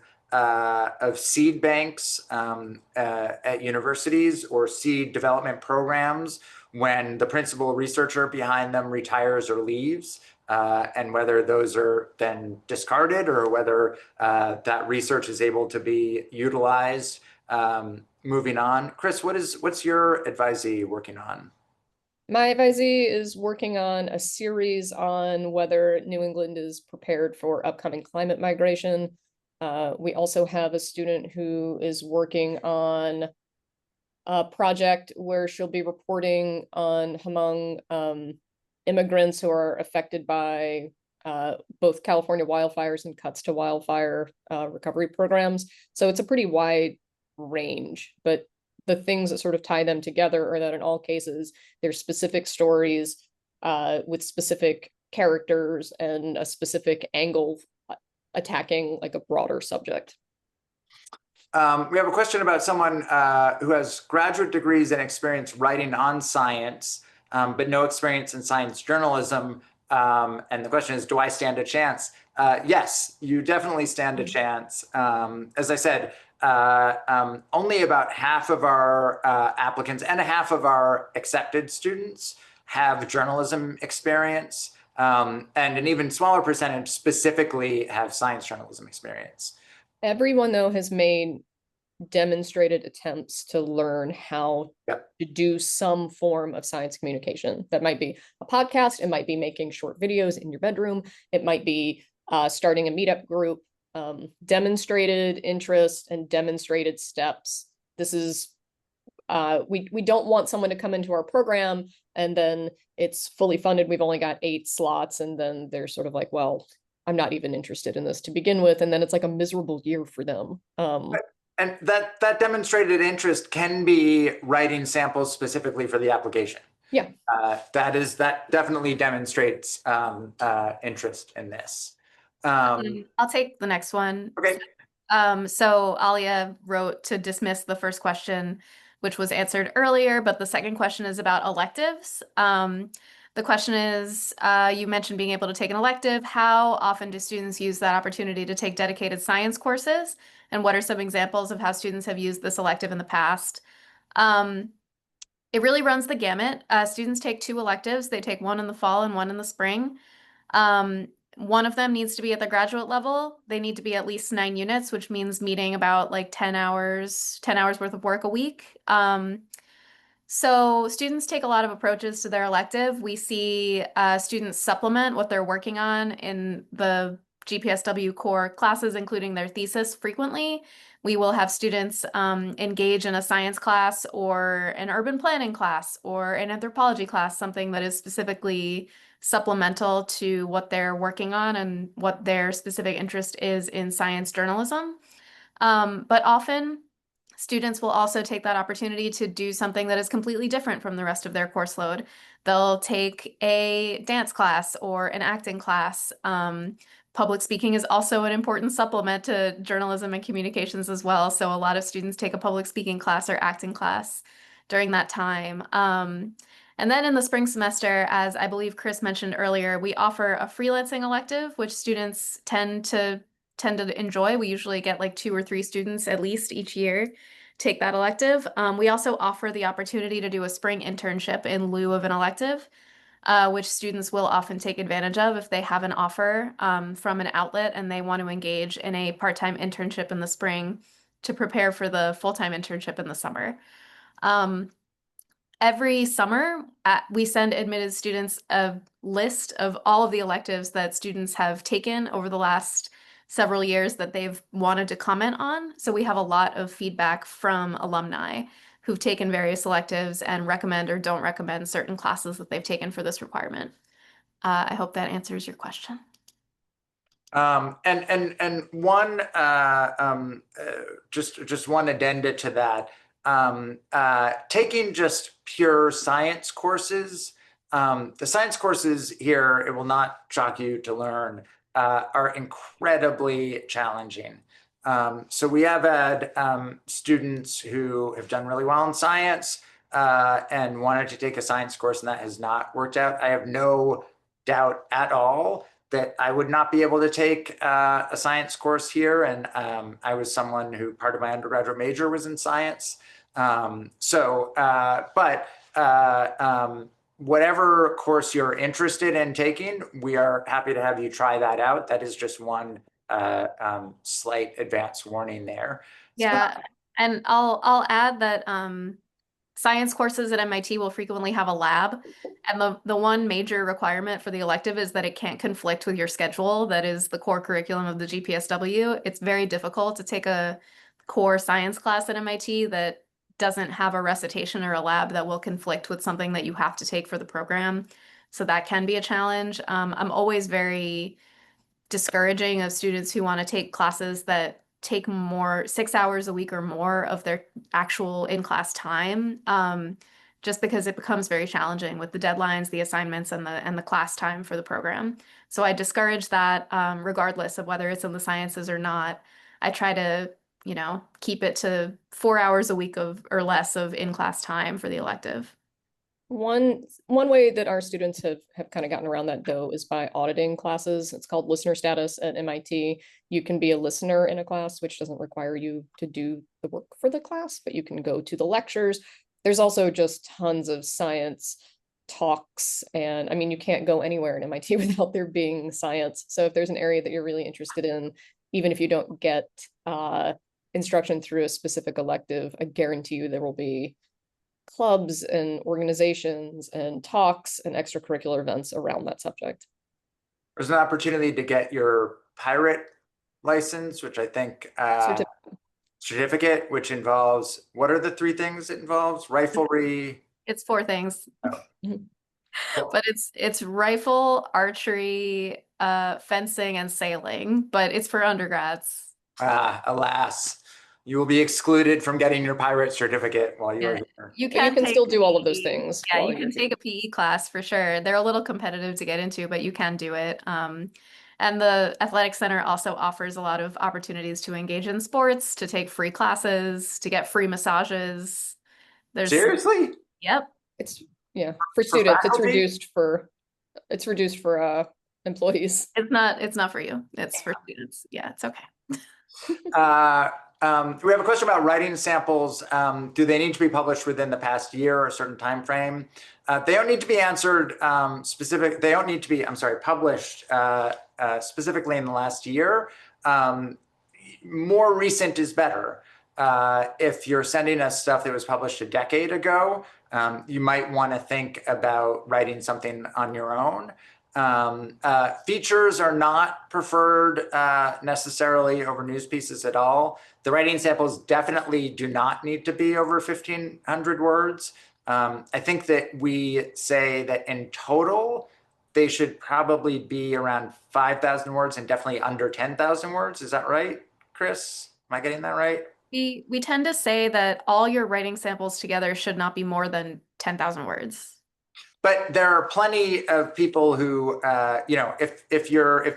seed banks at universities or seed development programs when the principal researcher behind them retires or leaves, and whether those are then discarded or whether that research is able to be utilized. Moving on, Chris, what's your advisee working on? My advisee is working on a series on whether New England is prepared for upcoming climate migration. We also have a student who is working on a project where she'll be reporting on among immigrants who are affected by both California wildfires and cuts to wildfire recovery programs. So it's a pretty wide range, but the things that sort of tie them together are that in all cases, there's specific stories with specific characters and a specific angle attacking a broader subject. We have a question about someone who has graduate degrees and experience writing on science, but no experience in science journalism. And the question is, do I stand a chance? Yes, you definitely stand a chance. As I said, only about half of our applicants and half of our accepted students have journalism experience, and an even smaller percentage specifically have science journalism experience. Everyone, though, has made demonstrated attempts to learn how to do some form of science communication. That might be a podcast, it might be making short videos in your bedroom, it might be starting a meetup group. Demonstrated interest and demonstrated steps. This is we don't want someone to come into our program and then it's fully funded. We've only got 8 slots. And then they're sort of like, well, I'm not even interested in this to begin with. And then it's like a miserable year for them. And that demonstrated interest can be writing samples specifically for the application. Yeah. That definitely demonstrates interest in this. I'll take the next one. Okay. So Alia wrote to dismiss the first question, which was answered earlier, but the second question is about electives. The question is, you mentioned being able to take an elective. How often do students use that opportunity to take dedicated science courses? And what are some examples of how students have used this elective in the past? It really runs the gamut. Students take 2 electives. They take one in the fall and one in the spring. One of them needs to be at the graduate level. They need to be at least 9 units, which means meeting about like 10 hours worth of work a week. So students take a lot of approaches to their elective. We see students supplement what they're working on in the GPSW core classes, including their thesis frequently. We will have students engage in a science class or an urban planning class or an anthropology class, something that is specifically supplemental to what they're working on and what their specific interest is in science journalism. But often students will also take that opportunity to do something that is completely different from the rest of their course load. They'll take a dance class or an acting class. Public speaking is also an important supplement to journalism and communications as well. So a lot of students take a public speaking class or acting class during that time. And then in the spring semester, as I believe Chris mentioned earlier, we offer a freelancing elective, which students tend to enjoy. We usually get like 2 or 3 students at least each year take that elective. We also offer the opportunity to do a spring internship in lieu of an elective, which students will often take advantage of if they have an offer from an outlet and they want to engage in a part-time internship in the spring to prepare for the full-time internship in the summer. Every summer, we send admitted students a list of all of the electives that students have taken over the last several years that they've wanted to comment on. So we have a lot of feedback from alumni who've taken various electives and recommend or don't recommend certain classes that they've taken for this requirement. I hope that answers your question. And one just one addenda to that. Taking just pure science courses, the science courses here, it will not shock you to learn, are incredibly challenging. So we have had students who have done really well in science and wanted to take a science course, and that has not worked out. I have no doubt at all that I would not be able to take a science course here. And I was someone who part of my undergraduate major was in science. Whatever course you're interested in taking, we are happy to have you try that out. That is just one slight advance warning there. Yeah, and I'll add that science courses at MIT will frequently have a lab, and the one major requirement for the elective is that it can't conflict with your schedule. That is the core curriculum of the GPSW. It's very difficult to take a core science class at MIT that doesn't have a recitation or a lab that will conflict with something that you have to take for the program. So that can be a challenge. I'm always very discouraging of students who want to take classes that take 6 hours a week or more of their actual in-class time, just because it becomes very challenging with the deadlines, the assignments, and the class time for the program. So I discourage that regardless of whether it's in the sciences or not. I try to, keep it to 4 hours a week or less of in-class time for the elective. One way that our students have kind of gotten around that though is by auditing classes. It's called listener status at MIT. You can be a listener in a class, which doesn't require you to do the work for the class, but you can go to the lectures. There's also just tons of science talks, and I mean, you can't go anywhere in MIT without there being science. So if there's an area that you're really interested in, even if you don't get instruction through a specific elective, I guarantee you there will be clubs and organizations and talks and extracurricular events around that subject. There's an opportunity to get your pirate license, which I think certificate, which involves, what are the three things it involves? Riflery. It's 4 things, Mhm. but it's rifle, archery, fencing, and sailing, but it's for undergrads. Alas, you will be excluded from getting your pirate certificate while you are Yeah, here. you But you can can take still do all of those PE. things Yeah, while you can you're here. take a PE class for sure. They're a little competitive to get into, but you can do it. And the athletic center also offers a lot of opportunities to engage in sports, to take free classes, to get free massages. There's, Seriously? yep. It's yeah, for For students, faculty? it's reduced for employees. It's not for you. It's for students. Yeah, it's okay. We have a question about writing samples. Do they need to be published within the past year or a certain time frame? They don't need to be answered they don't need to be, I'm sorry, published specifically in the last year. More recent is better. If you're sending us stuff that was published a decade ago, you might want to think about writing something on your own. Features are not preferred necessarily over news pieces at all. The writing samples definitely do not need to be over 1,500 words. I think that we say that in total, they should probably be around 5,000 words and definitely under 10,000 words. Is that right, Chris? Am I getting that right? We tend to say that all your writing samples together should not be more than 10,000 words. But there are plenty of people who, if you're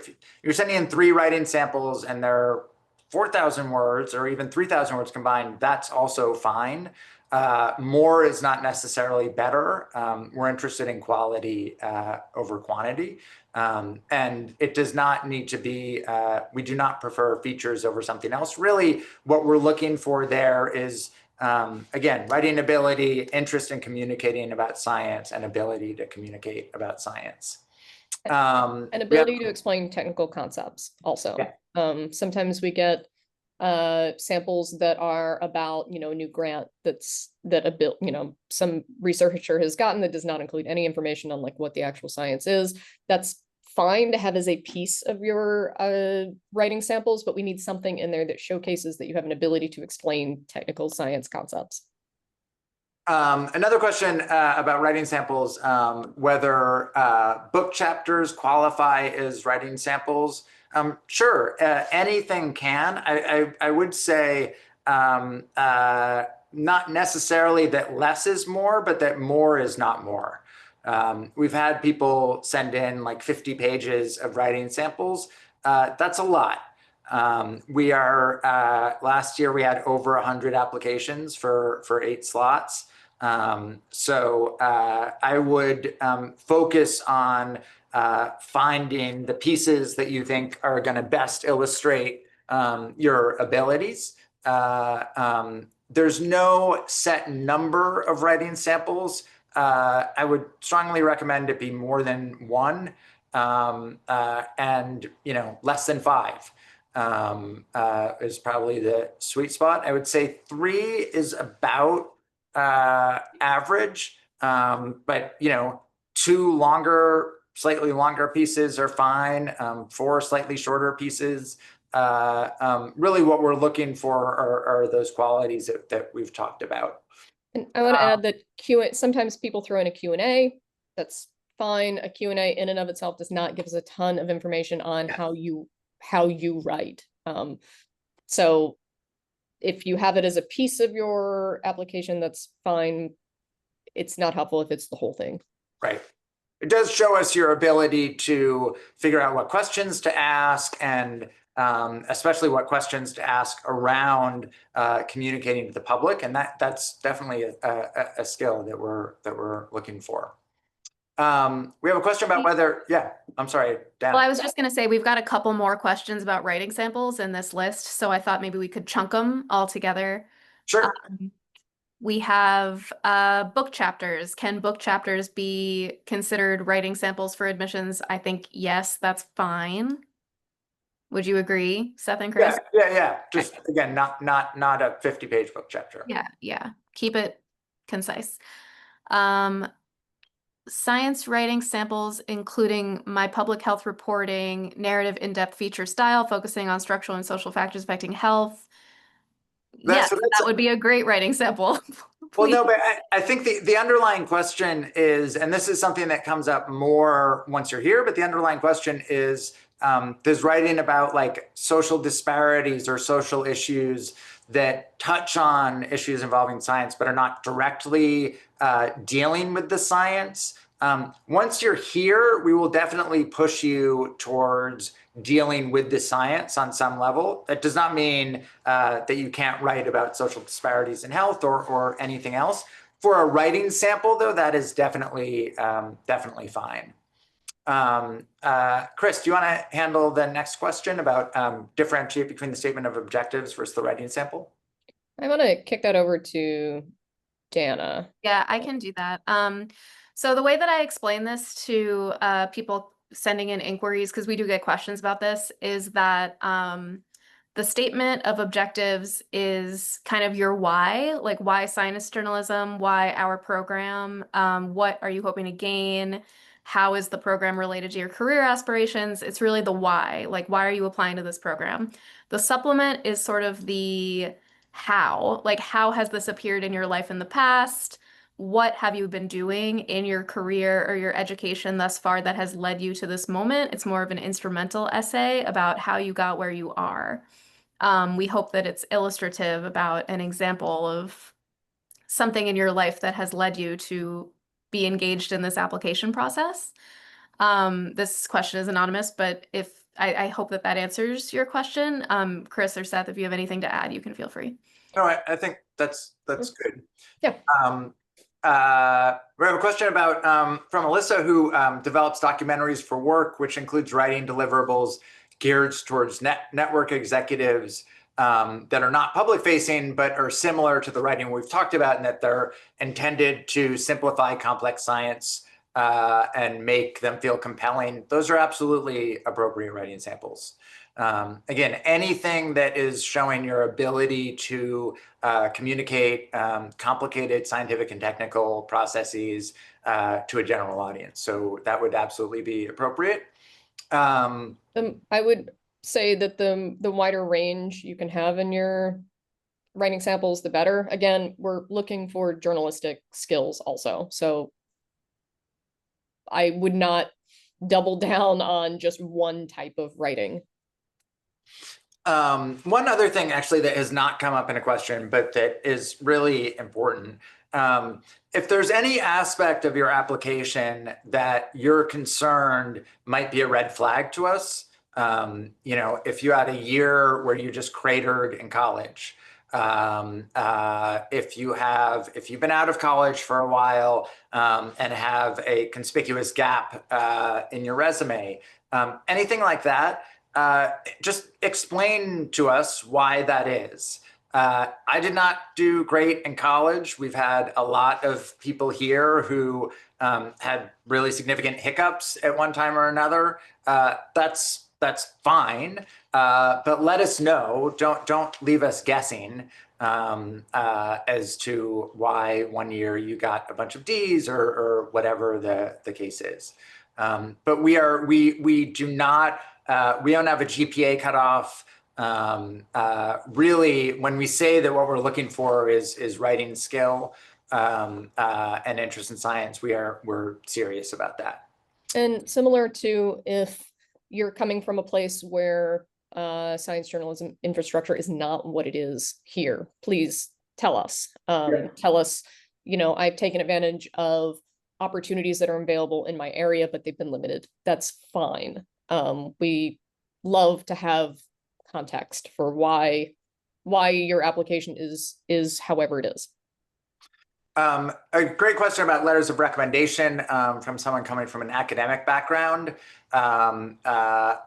sending in 3 writing samples and they're 4,000 words or even 3,000 words combined, that's also fine. More is not necessarily better. We're interested in quality over quantity. And it does not need to be, we do not prefer features over something else. Really, what we're looking for there is again, writing ability, interest in communicating about science, and ability to communicate about science. An ability to explain technical concepts also. Yeah. Sometimes we get samples that are about, a new grant some researcher has gotten that does not include any information on like what the actual science is. That's fine to have as a piece of your writing samples, but we need something in there that showcases that you have an ability to explain technical science concepts. Another question about writing samples, whether book chapters qualify as writing samples. Sure, anything can. I would say not necessarily that less is more, but that more is not more. We've had people send in like 50 pages of writing samples. That's a lot. Last year we had over 100 applications for 8 slots. So I would focus on finding the pieces that you think are going to best illustrate your abilities. There's no set number of writing samples. I would strongly recommend it be more than 1 and less than 5 is probably the sweet spot. I would say 3 is about average, but 2 slightly longer pieces are fine. 4 slightly shorter pieces. Really what we're looking for are those qualities that we've talked about. And I want to add that sometimes people throw in a Q&A. That's fine. A Q&A in and of itself does not give us a ton of information on how you write. So if you have it as a piece of your application, that's fine. It's not helpful if it's the whole thing. Right. It does show us your ability to figure out what questions to ask and especially what questions to ask around communicating to the public. And that's definitely a skill that we're looking for. We have a question about whether, I'm sorry, Dan. Well, I was just going to say, we've got a couple more questions about writing samples in this list, so I thought maybe we could chunk them all together. Sure. We have book chapters. Can book chapters be considered writing samples for admissions? I think yes, that's fine. Would you agree, Seth and Chris? Yeah. Just again, not a 50-page book chapter. Yeah. Keep it concise. Science writing samples, including my public health reporting, narrative in-depth feature style, focusing on structural and social factors affecting health. Yes, So that would be a great writing sample. well, Please. no, but I think the underlying question is, and this is something that comes up more once you're here, but the underlying question is, does writing about like social disparities or social issues that touch on issues involving science but are not directly dealing with the science? Once you're here, we will definitely push you towards dealing with the science on some level. That does not mean that you can't write about social disparities in health or anything else. For a writing sample, though, that is definitely definitely fine. Chris, do you want to handle the next question about differentiate between the statement of objectives versus the writing sample? I want to kick that over to Dana. Yeah, I can do that. So the way that I explain this to people sending in inquiries, because we do get questions about this, is that the statement of objectives is kind of your why, like why science journalism, why our program, what are you hoping to gain? How is the program related to your career aspirations? It's really the why, like why are you applying to this program? The supplement is sort of the how, like how has this appeared in your life in the past? What have you been doing in your career or your education thus far that has led you to this moment? It's more of an instrumental essay about how you got where you are. We hope that it's illustrative about an example of something in your life that has led you to be engaged in this application process. This question is anonymous, but if I hope that that answers your question. Chris or Seth, if you have anything to add, you can feel free. No, I think that's good. Yeah. We have a question about from Alyssa, who develops documentaries for work, which includes writing deliverables geared towards network executives that are not public facing, but are similar to the writing we've talked about, and that they're intended to simplify complex science and make them feel compelling. Those are absolutely appropriate writing samples. Again, anything that is showing your ability to communicate complicated scientific and technical processes to a general audience. So that would absolutely be appropriate. I would say that the wider range you can have in your writing samples, the better. Again, we're looking for journalistic skills also. So I would not double down on just one type of writing. One other thing actually that has not come up in a question, but that is really important. If there's any aspect of your application that you're concerned might be a red flag to us, if you had a year where you just cratered in college, if you've been out of college for a while and have a conspicuous gap in your resume, anything like that, just explain to us why that is. I did not do great in college. We've had a lot of people here who had really significant hiccups at one time or another. That's fine, but let us know. Don't leave us guessing as to why one year you got a bunch of D's or whatever the case is. But we do not. We don't have a GPA cutoff. Really, when we say that what we're looking for is writing skill and interest in science, we're serious about that. And similar to if you're coming from a place where science journalism infrastructure is not what it is here, please tell us. Tell us, I've taken advantage of opportunities that are available in my area, but they've been limited. That's fine. We love to have context for why your application is however it is. A great question about letters of recommendation from someone coming from an academic background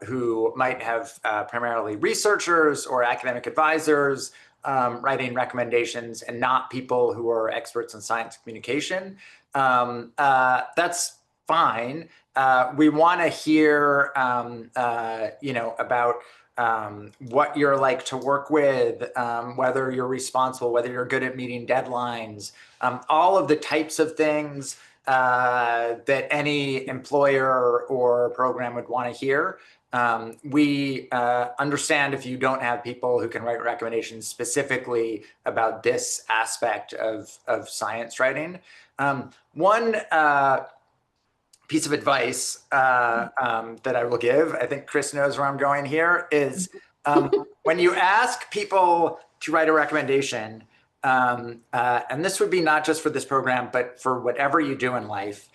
who might have primarily researchers or academic advisors writing recommendations and not people who are experts in science communication. That's fine. We want to hear, about what you're like to work with, whether you're responsible, whether you're good at meeting deadlines, all of the types of things that any employer or program would want to hear. We understand if you don't have people who can write recommendations specifically about this aspect of science writing. One piece of advice that I will give, I think Chris knows where I'm going here, is when you ask people to write a recommendation, and this would be not just for this program, but for whatever you do in life,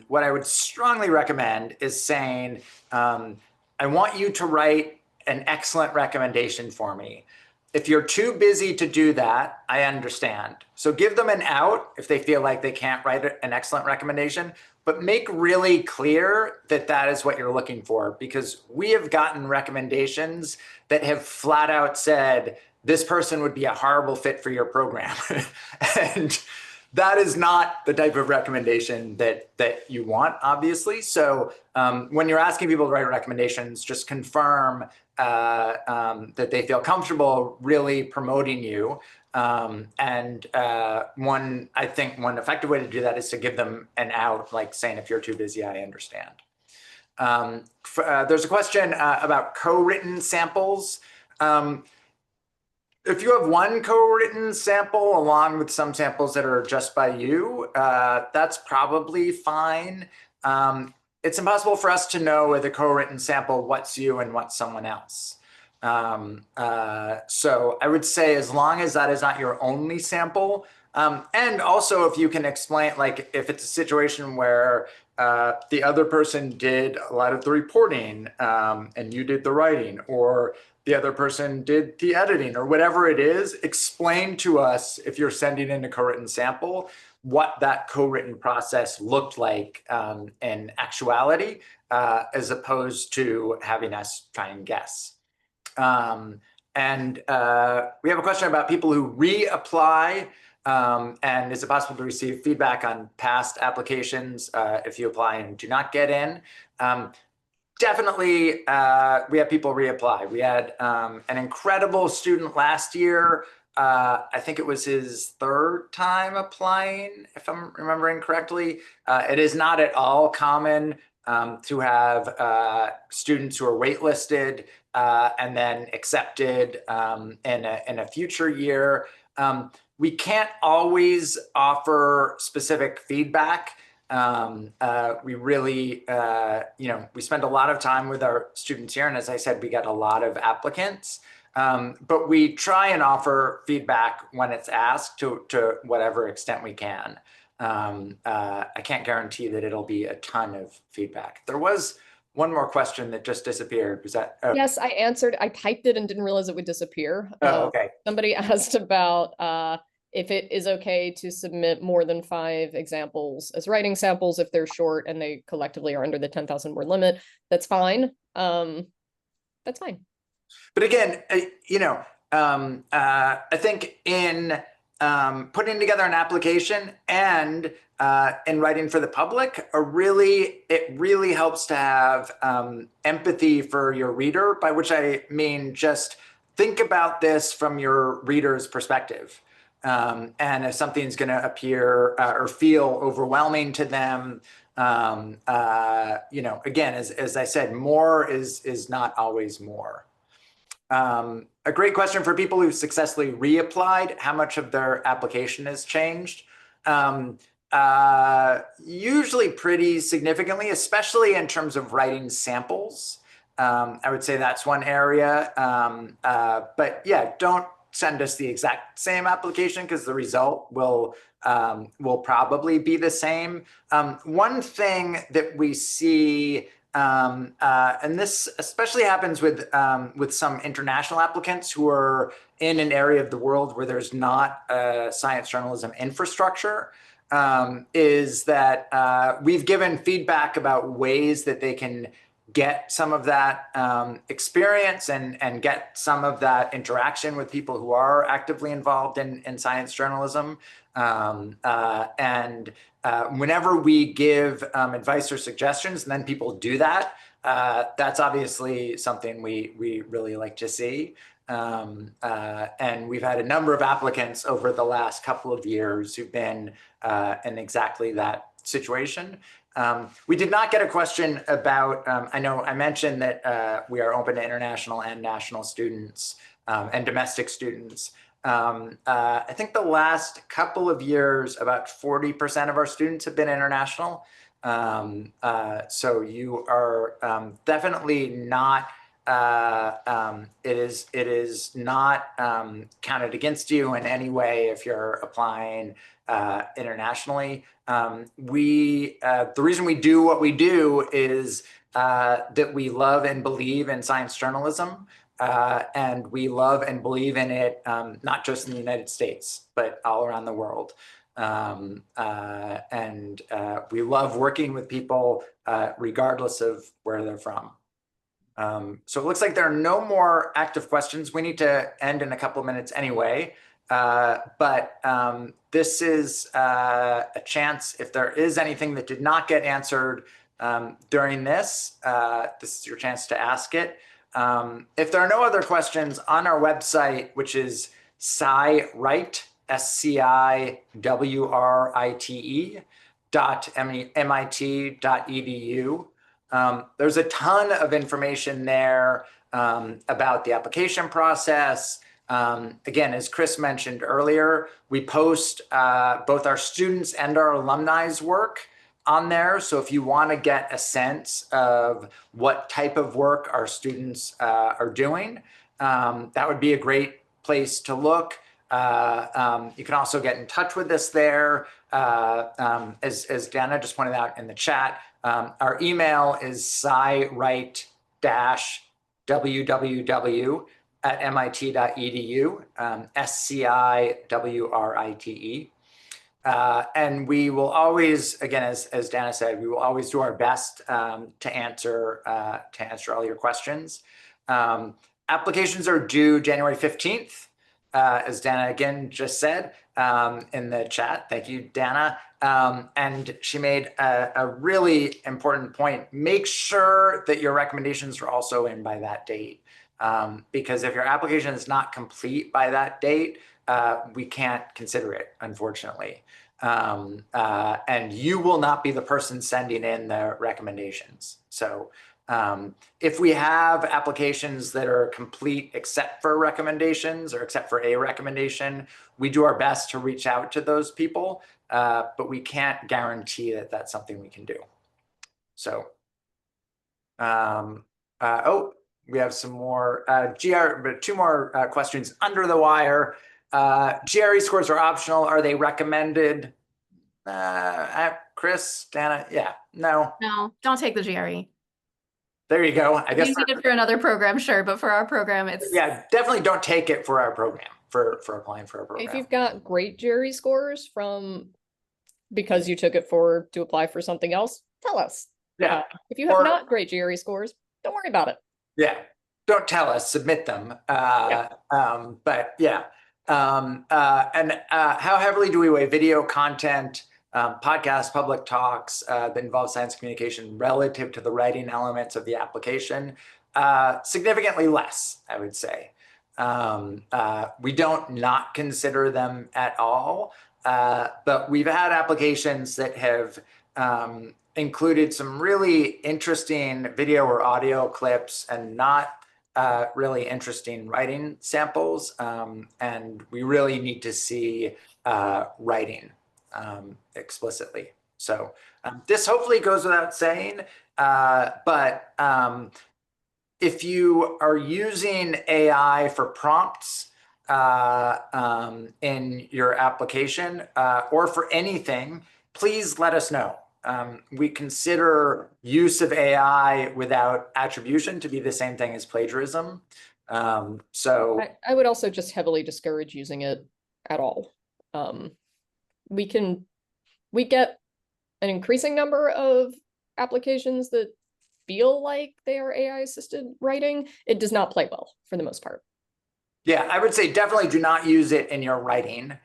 what I would strongly recommend is saying, I want you to write an excellent recommendation for me. If you're too busy to do that, I understand. So give them an out if they feel like they can't write an excellent recommendation, but make really clear that that is what you're looking for, because we have gotten recommendations that have flat out said, this person would be a horrible fit for your program. And that is not the type of recommendation that you want, obviously. So when you're asking people to write recommendations, just confirm that they feel comfortable really promoting you. I think one effective way to do that is to give them an out, like saying, if you're too busy, I understand. There's a question about co-written samples. If you have one co-written sample along with some samples that are just by you, that's probably fine. It's impossible for us to know with a co-written sample what's you and what's someone else. So I would say as long as that is not your only sample, and also if you can explain, like if it's a situation where the other person did a lot of the reporting and you did the writing, or the other person did the editing, or whatever it is, explain to us, if you're sending in a co-written sample, what that co-written process looked like in actuality, as opposed to having us try and guess. We have a question about people who reapply, and is it possible to receive feedback on past applications if you apply and do not get in? Definitely, we have people reapply. We had an incredible student last year. I think it was his third time applying, if I'm remembering correctly. It is not at all common to have students who are waitlisted and then accepted in a future year. We can't always offer specific feedback. We really, we spend a lot of time with our students here. And as I said, we get a lot of applicants, but we try and offer feedback when it's asked to whatever extent we can. I can't guarantee that it'll be a ton of feedback. There was one more question that just disappeared. Was that? Oh. Yes, I answered. I typed it and didn't realize it would disappear. Oh, okay. Somebody asked about if it is okay to submit more than 5 examples as writing samples if they're short and they collectively are under the 10,000 word limit. That's fine. That's fine. But again, I think in putting together an application and in writing for the public, it really helps to have empathy for your reader, by which I mean just think about this from your reader's perspective. And if something's going to appear or feel overwhelming to them, again, as I said, more is not always more. A great question for people who've successfully reapplied: how much of their application has changed? Usually pretty significantly, especially in terms of writing samples. I would say that's one area. But yeah, don't send us the exact same application, because the result will probably be the same. One thing that we see, and this especially happens with some international applicants who are in an area of the world where there's not a science journalism infrastructure, is that we've given feedback about ways that they can get some of that experience and get some of that interaction with people who are actively involved in science journalism. Whenever we give advice or suggestions and then people do that, that's obviously something we really like to see. And we've had a number of applicants over the last couple of years who've been in exactly that situation. We did not get a question about, I know I mentioned that we are open to international and national students and domestic students. I think the last couple of years, about 40% of our students have been international. So you are definitely not, it is not counted against you in any way if you're applying internationally. The reason we do what we do is that we love and believe in science journalism. And we love and believe in it, not just in the United States, but all around the world. And we love working with people regardless of where they're from. So it looks like there are no more active questions. We need to end in a couple of minutes anyway. But this is a chance, if there is anything that did not get answered during this, this is your chance to ask it. If there are no other questions on our website, which is SciWrite, SCIWRITE .mit.edu. There's a ton of information there about the application process. Again, as Chris mentioned earlier, we post both our students and our alumni's work on there. So if you want to get a sense of what type of work our students are doing, that would be a great place to look. You can also get in touch with us there. As Dana just pointed out in the chat, our email is sciwrite-www@mit.edu, SCIWRITE. And we will always, again, as Dana said, we will always do our best to answer all your questions. Applications are due January 15th, as Dana again just said in the chat. Thank you, Dana. And she made a really important point. Make sure that your recommendations are also in by that date. Because if your application is not complete by that date, we can't consider it, unfortunately. And you will not be the person sending in the recommendations. So if we have applications that are complete except for recommendations or except for a recommendation, we do our best to reach out to those people, but we can't guarantee that that's something we can do. So, oh, we have some more but two more questions under the wire. GRE scores are optional. Are they recommended? Chris, Dana, yeah, no. No, don't take the GRE. There you go. I guess you need it for another program, sure, but for our program, it's definitely don't take it for our program for applying for our program. If you've got great GRE scores from because you took it to apply for something else, tell us. Yeah. If you have not great GRE scores, don't worry about it. Yeah. Don't tell us, submit them. But yeah. And how heavily do we weigh video content, podcasts, public talks that involve science communication relative to the writing elements of the application? Significantly less, I would say. We don't not consider them at all, but we've had applications that have included some really interesting video or audio clips and not really interesting writing samples. And we really need to see writing explicitly. So this hopefully goes without saying, but if you are using AI for prompts in your application or for anything, please let us know. We consider use of AI without attribution to be the same thing as plagiarism. So I would also just heavily discourage using it at all. We get an increasing number of applications that feel like they are AI assisted writing. It does not play well for the most part. Yeah, I would say definitely do not use it in your writing.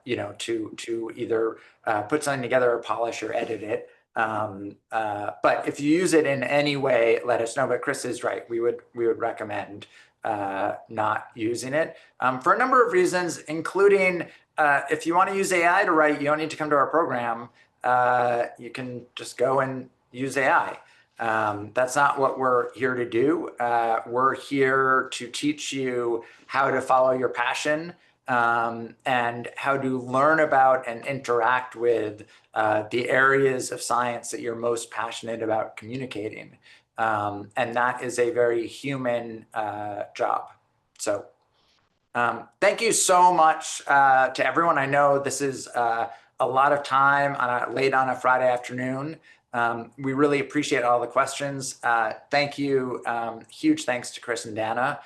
You know, to either put something together or polish or edit it. But if you use it in any way, let us know. But Chris is right. We would recommend not using it for a number of reasons, including if you want to use AI to write, you don't need to come to our program. You can just go and use AI. That's not what we're here to do. We're here to teach you how to follow your passion and how to learn about and interact with the areas of science that you're most passionate about communicating. And that is a very human job. So thank you so much to everyone. I know this is a lot of time late on a Friday afternoon. We really appreciate all the questions. Thank you. Huge thanks to Chris and Dana,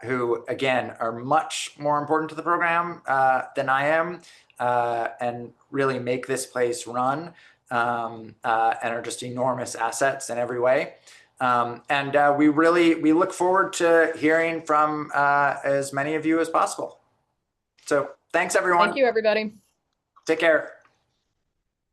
who, again, are much more important to the program than I am and really make this place run and are just enormous assets in every way. We look forward to hearing from as many of you as possible. So thanks, everyone. Thank you, everybody. Take care.